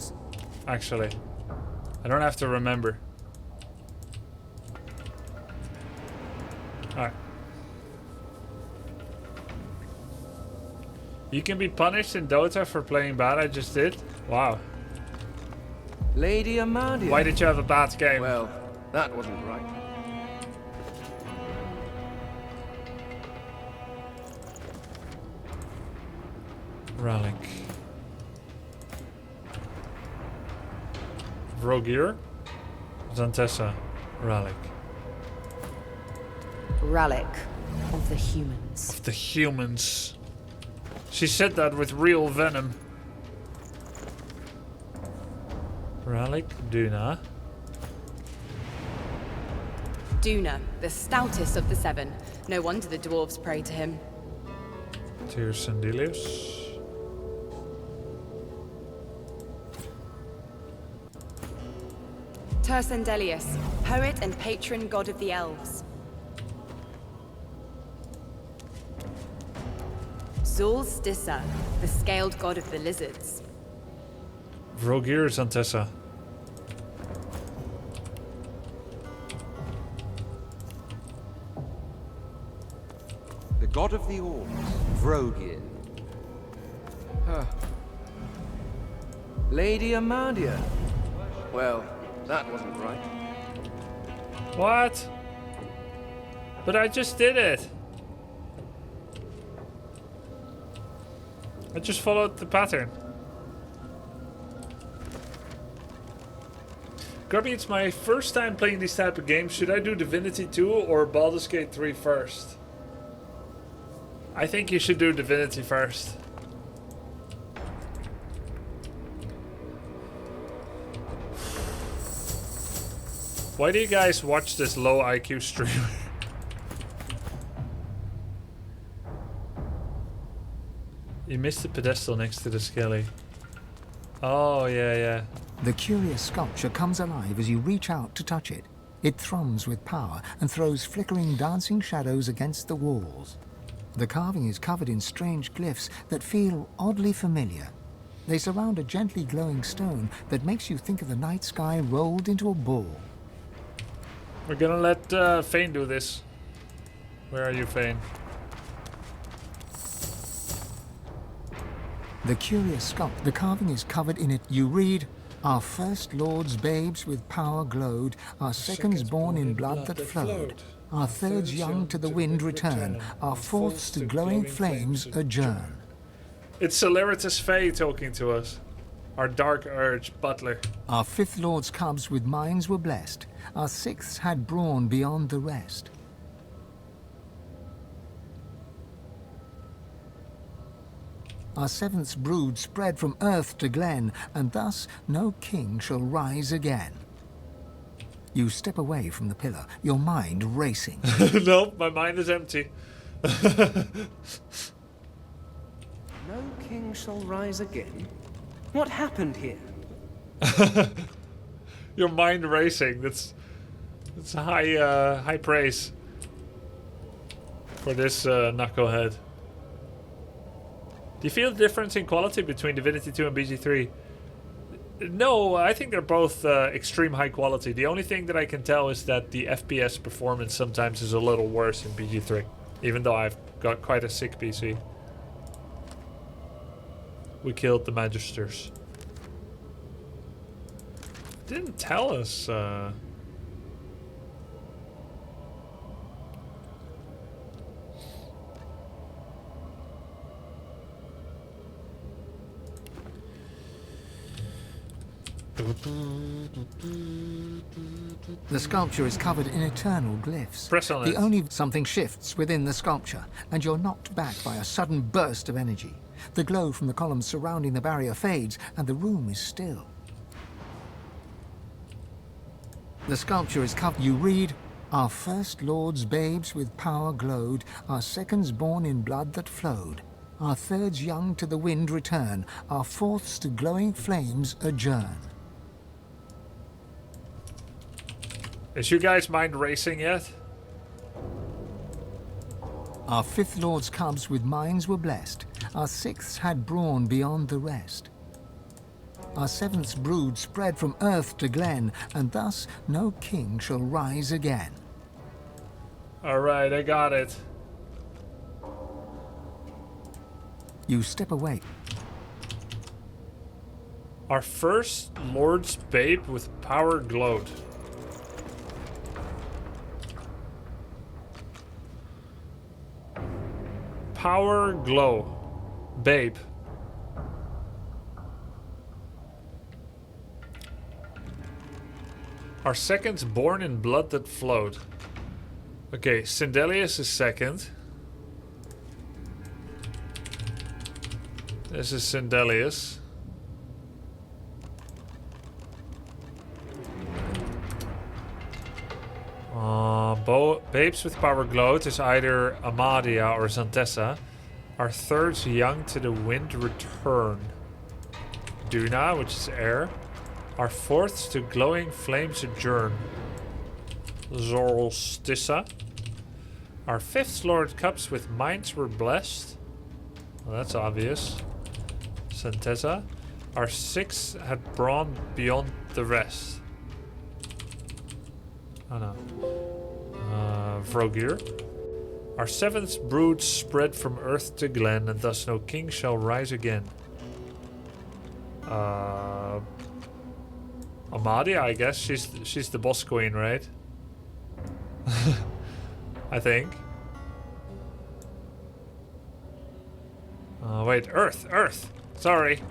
Actually. I don't have to remember. Alright. You can be punished in Dota for playing bad, I just did. Wow. Lady Amadia. Why did you have a bad game? Well, that wasn't right. Rallic. Vrogir. Zantessa. Rallic. Rallic of the humans. Of the humans. She said that with real venom. Rallic. Duna. Duna, the stoutest of the seven. No wonder the dwarves pray to him. Tyrsendilius. Tersendelius, poet and patron god of the elves. Solstiça, the scaled god of the lizards. Vrogir Zantessa. The god of the orcs, Vrogir. Lady Amadia. Well, that wasn't right. What? But I just did it. I just followed the pattern. Grubby, it's my first time playing these type of games. Should I do Divinity 2 or Baldur's Gate 3 first? I think you should do Divinity first. Why do you guys watch this low IQ streamer? You missed the pedestal next to the skelly. Oh, yeah, yeah. The curious sculpture comes alive as you reach out to touch it. It thrums with power and throws flickering dancing shadows against the walls. The carving is covered in strange glyphs that feel oddly familiar. They surround a gently glowing stone that makes you think of the night sky rolled into a ball. We're gonna let Fane do this. Where are you, Fane? The curious sculpt, the carving is covered in it. You read, "Our first lords babes with power glowed, our seconds born in blood that flowed. Our thirds young to the wind return, our fourths to glowing flames adjourn." It's Celeritas Faye talking to us. Our dark urge butler. Our fifth lord's cubs with minds were blessed, our sixths had brawn beyond the rest. Our seventh's brood spread from earth to glen, and thus no king shall rise again. You step away from the pillar, your mind racing. No, my mind is empty. No king shall rise again? What happened here? Your mind racing. That's high praise for this knucklehead. Do you feel the difference in quality between Divinity 2 and BG3? No, I think they're both extreme high quality. The only thing that I can tell is that the FPS performance sometimes is a little worse in BG3, even though I've got quite a sick PC. We killed the Magisters. Didn't tell us. The sculpture is covered in eternal glyphs. Press on it. The only something shifts within the sculpture, and you're knocked back by a sudden burst of energy. The glow from the columns surrounding the barrier fades, and the room is still. The sculpture is covered. You read, "Our first lords babes with power glowed, our seconds born in blood that flowed. Our thirds young to the wind return, our fourths to glowing flames adjourn." Is you guys mind racing yet? Our fifth lord's cubs with minds were blessed, our sixths had brawn beyond the rest. Our seventh's brood spread from earth to glen, and thus no king shall rise again. Alright, I got it. You step away. Our first lord's babe with power glowed. Power glow. Babe. Our seconds born in blood that flowed. Okay, Sindelius is second. This is Sindelius. Babes with power glowed is either Amadia or Zantessa. Our thirds young to the wind return. Duna, which is air. Our fourths to glowing flames adjourn. Zorlstissa. Our fifth lord cups with minds were blessed. Well, that's obvious. Zantessa. Our sixth had brawn beyond the rest. Oh no. Vrogir. Our seventh brood spread from earth to glen, and thus no king shall rise again. Amadia, I guess. She's the boss queen, right? I think. Wait, Earth. Sorry.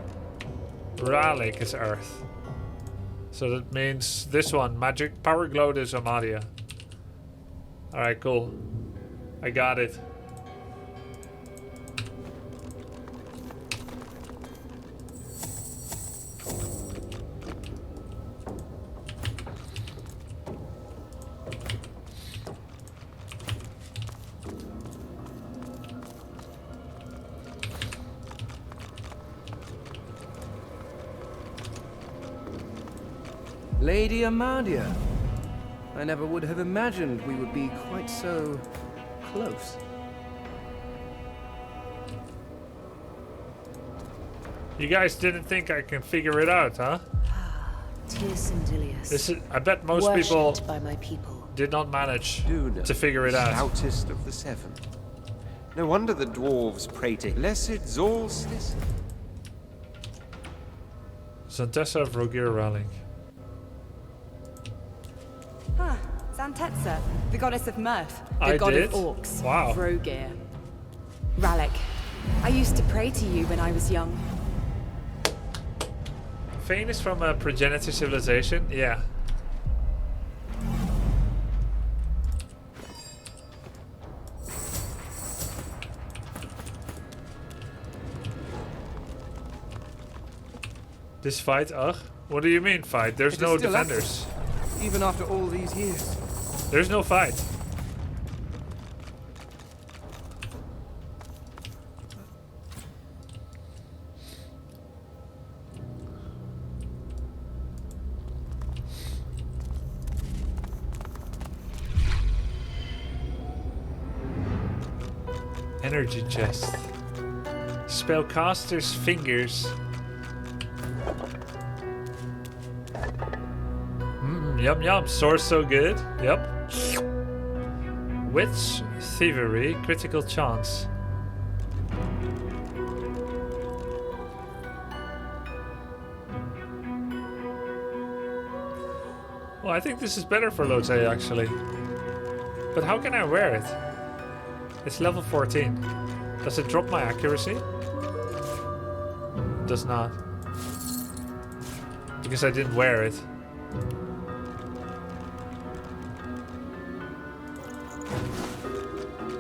Ralik is Earth. So that means this one, magic power glowed, is Amadia. Alright, cool. I got it. Lady Amadia. I never would have imagined we would be quite so close. You guys didn't think I can figure it out, huh? Dear Sindelius. This is, I bet most people worshipped by my people. did not manage Duna, to figure it out. Stoutest of the seven. No wonder the dwarves pray to Blessed Zorlstissa. Zantessa of Rogier Ralling. Huh. Zantetsa, the goddess of mirth, the I god did? of orcs. Wow. Rogier. Rallick, I used to pray to you when I was young. Fane is from a progenitor civilization? Yeah. This fight? Ugh. What do you mean fight? There's It is no still defenders. active, even after all these years. There's no fight. Energy chest. Spellcaster's fingers. Yum yum. Source so good. Yep. Witch, thievery, critical chance. Well, I think this is better for Lotte actually. But how can I wear it? It's level 14. Does it drop my accuracy? Does not. Because I didn't wear it.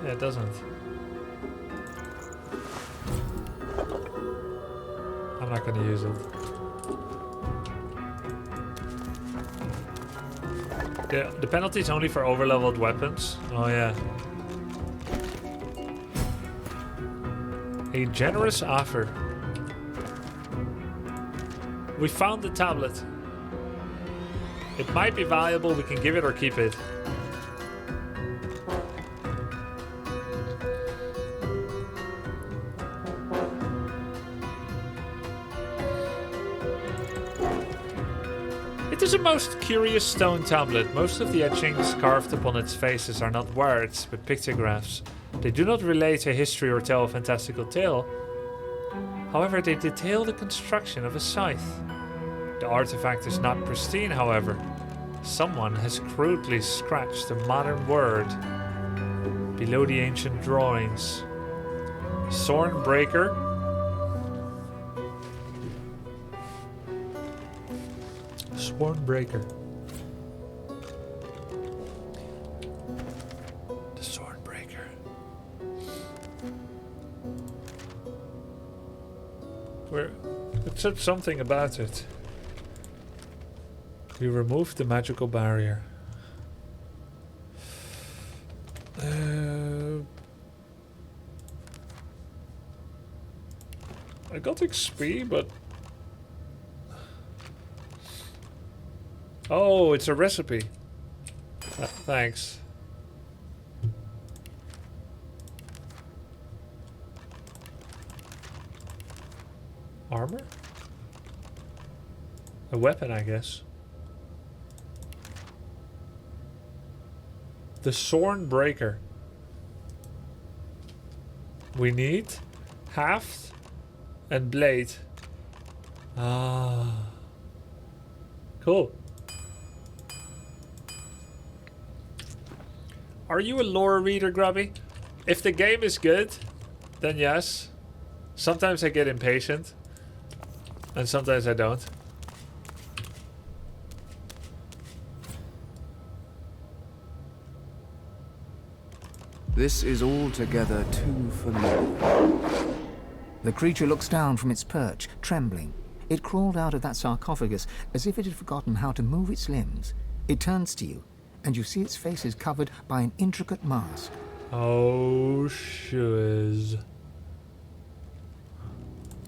Yeah, it doesn't. I'm not gonna use it. The penalty is only for overleveled weapons. Oh yeah. A generous offer. We found the tablet. It might be valuable. We can give it or keep it. It is a most curious stone tablet. Most of the etchings carved upon its faces are not words, but pictographs. They do not relate a history or tell a fantastical tale. However, they detail the construction of a scythe. The artifact is not pristine, however. Someone has crudely scratched a modern word below the ancient drawings. Thornbreaker. Thornbreaker. The Thornbreaker. It said something about it. We removed the magical barrier. I got XP, but... Oh, it's a recipe. Thanks. Armor? A weapon, I guess. The Thornbreaker. We need haft and blade. Ah. Cool. Are you a lore reader, Grubby? If the game is good, then yes. Sometimes I get impatient. And sometimes I don't. This is altogether too familiar. The creature looks down from its perch, trembling. It crawled out of that sarcophagus as if it had forgotten how to move its limbs. It turns to you, and you see its face is covered by an intricate mask. Oh, shiz.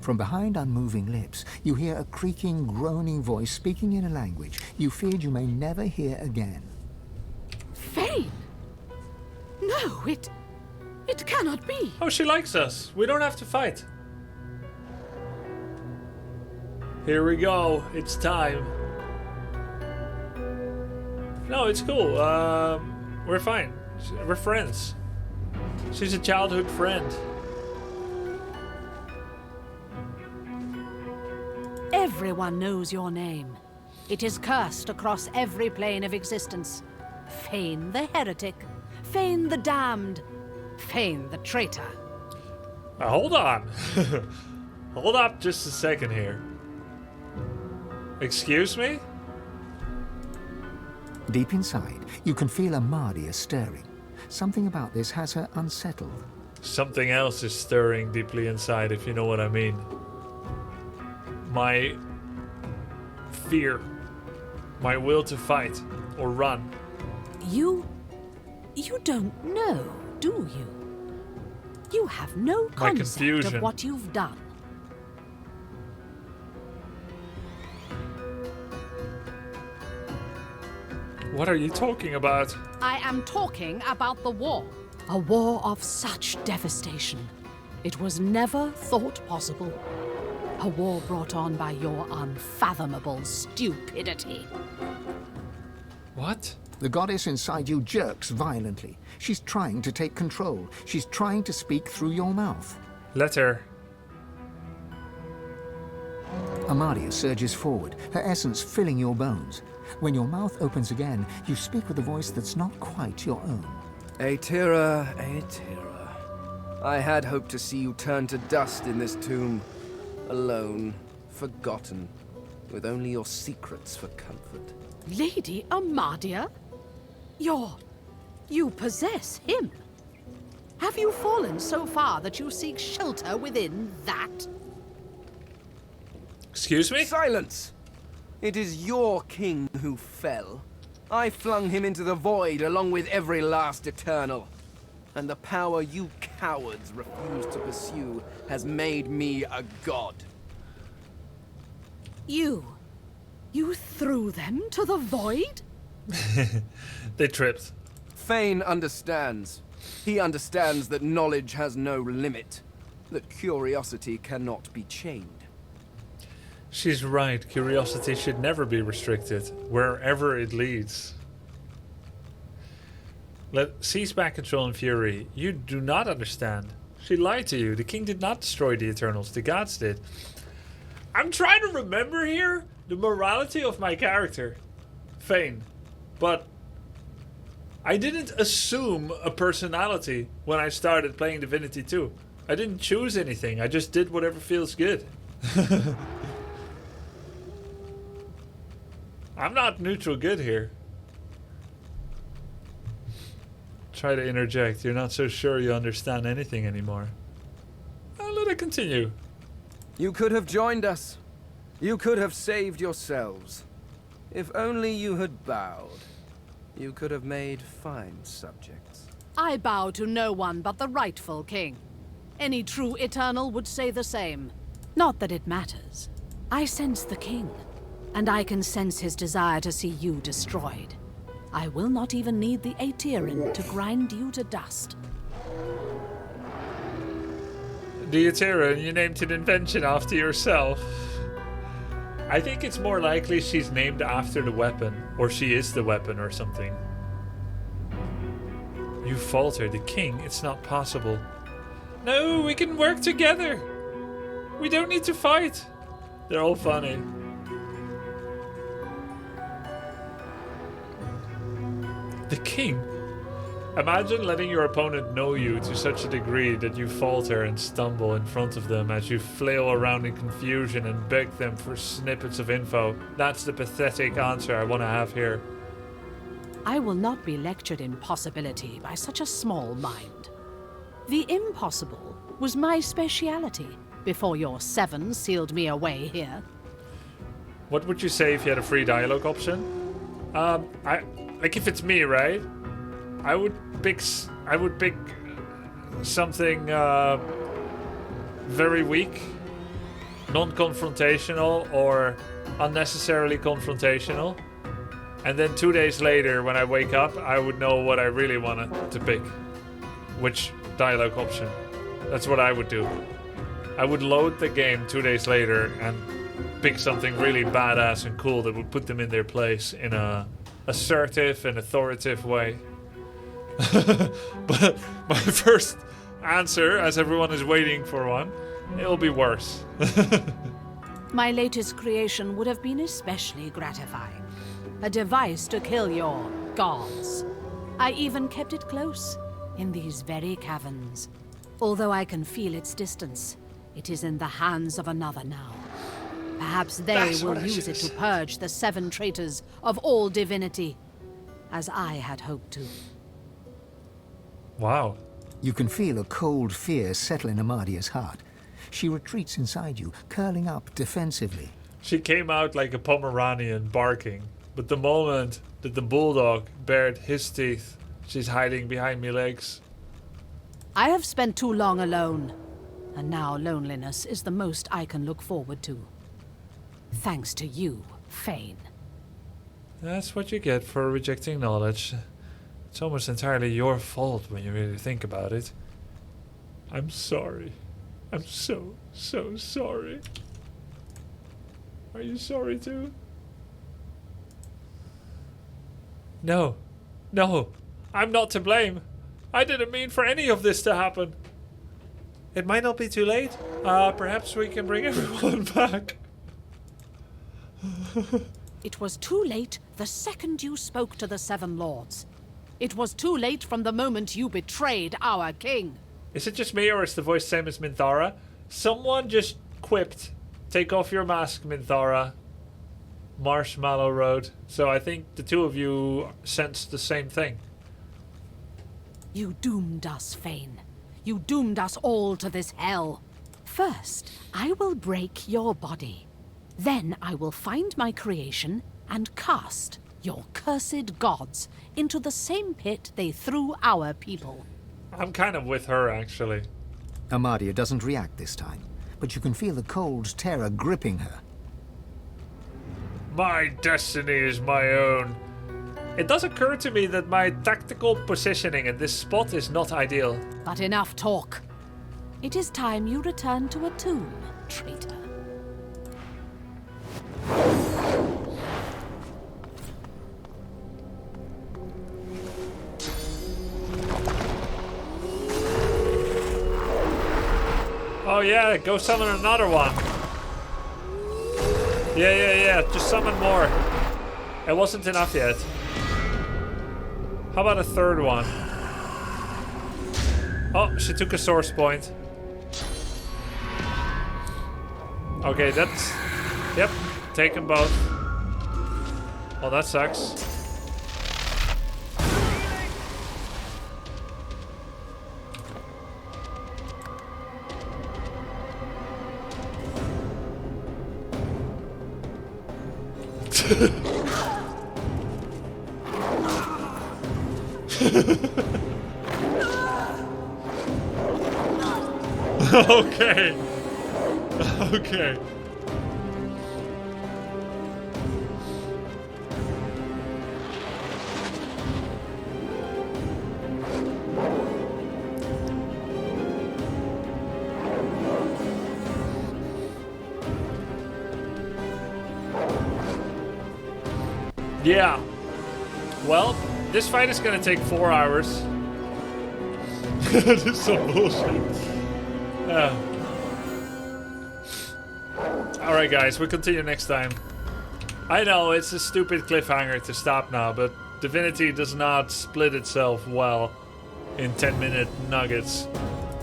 From behind unmoving lips, you hear a creaking, groaning voice speaking in a language you feared you may never hear again. Fane! No, it cannot be. Oh, she likes us. We don't have to fight. Here we go. It's time. No, it's cool. We're fine. We're friends. She's a childhood friend. Everyone knows your name. It is cursed across every plane of existence. Fane the heretic, Fane the damned, Fane the traitor. Hold on. Hold up just a second here. Excuse me? Deep inside, you can feel Amadia stirring. Something about this has her unsettled. Something else is stirring deeply inside, if you know what I mean. My fear. My will to fight or run. You don't know, do you? You have no concept of what you've done. What are you talking about? I am talking about the war. A war of such devastation. It was never thought possible. A war brought on by your unfathomable stupidity. What? The goddess inside you jerks violently. She's trying to take control. She's trying to speak through your mouth. Let her. Amadia surges forward, her essence filling your bones. When your mouth opens again, you speak with a voice that's not quite your own. Aetira, Aetira. I had hoped to see you turn to dust in this tomb. Alone, forgotten, with only your secrets for comfort. Lady Amadia? You possess him. Have you fallen so far that you seek shelter within that? Excuse me? Silence! It is your king who fell. I flung him into the void along with every last Eternal. And the power you cowards refuse to pursue has made me a god. You threw them to the void? They tripped. Fane understands. He understands that knowledge has no limit. That curiosity cannot be chained. She's right. Curiosity should never be restricted, wherever it leads. Seize back control and fury. You do not understand. She lied to you. The king did not destroy the Eternals. The gods did. I'm trying to remember here the morality of my character, Fane. But I didn't assume a personality when I started playing Divinity II. I didn't choose anything. I just did whatever feels good. I'm not neutral good here. Try to interject. You're not so sure you understand anything anymore. Let it continue. You could have joined us. You could have saved yourselves. If only you had bowed. You could have made fine subjects. I bow to no one but the rightful king. Any true Eternal would say the same. Not that it matters. I sense the king, and I can sense his desire to see you destroyed. I will not even need the Aetiran to grind you to dust. The Aetiran, you named an invention after yourself. I think it's more likely she's named after the weapon, or she is the weapon or something. You falter, the king, it's not possible. No, we can work together. We don't need to fight. They're all funny. The king? Imagine letting your opponent know you to such a degree that you falter and stumble in front of them as you flail around in confusion and beg them for snippets of info. That's the pathetic answer I want to have here. I will not be lectured in possibility by such a small mind. The impossible was my speciality before your seven sealed me away here. What would you say if you had a free dialogue option? Like if it's me, right? I would pick something very weak, non-confrontational or unnecessarily confrontational. And then 2 days later, when I wake up, I would know what I really wanted to pick. Which dialogue option. That's what I would do. I would load the game 2 days later and pick something really badass and cool that would put them in their place in a assertive and authoritative way. But my first answer, as everyone is waiting for one, it'll be worse. My latest creation would have been especially gratifying. A device to kill your gods. I even kept it close, in these very caverns. Although I can feel its distance, it is in the hands of another now. Perhaps they will use it to purge the 7 traitors of all divinity, as I had hoped to. Wow. You can feel a cold fear settle in Amadia's heart. She retreats inside you, curling up defensively. She came out like a Pomeranian barking, but the moment that the bulldog bared his teeth, she's hiding behind me legs. I have spent too long alone, and now loneliness is the most I can look forward to. Thanks to you, Fane. That's what you get for rejecting knowledge. It's almost entirely your fault when you really think about it. I'm sorry. I'm so sorry. Are you sorry too? No. No. I'm not to blame. I didn't mean for any of this to happen. It might not be too late. Perhaps we can bring everyone back. It was too late the second you spoke to the 7 lords. It was too late from the moment you betrayed our king. Is it just me, or is the voice same as Minthara? Someone just quipped, "Take off your mask, Minthara." Marshmallow Road. So I think the two of you sensed the same thing. You doomed us, Fane. You doomed us all to this hell. First, I will break your body. Then I will find my creation and cast your cursed gods into the same pit they threw our people. I'm kind of with her, actually. Amadia doesn't react this time, but you can feel the cold terror gripping her. My destiny is my own. It does occur to me that my tactical positioning in this spot is not ideal. But enough talk. It is time you return to a tomb, traitor. Oh yeah, go summon another one. Yeah, just summon more. It wasn't enough yet. How about a third one? Oh, she took a source point. Okay, that's... Yep, take them both. Well, that sucks. Okay. Okay. Yeah. Well, this fight is gonna take 4 hours. This is some bullshit. Alright guys, we'll continue next time. I know, it's a stupid cliffhanger to stop now, but Divinity does not split itself well in 10-minute nuggets.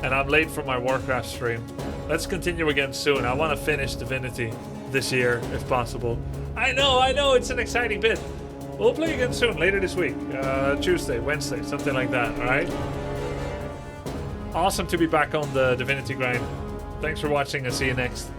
And I'm late for my Warcraft stream. Let's continue again soon. I want to finish Divinity this year, if possible. I know, it's an exciting bit. We'll play again soon, later this week. Tuesday, Wednesday, something like that, alright? Awesome to be back on the Divinity grind. Thanks for watching and see you next.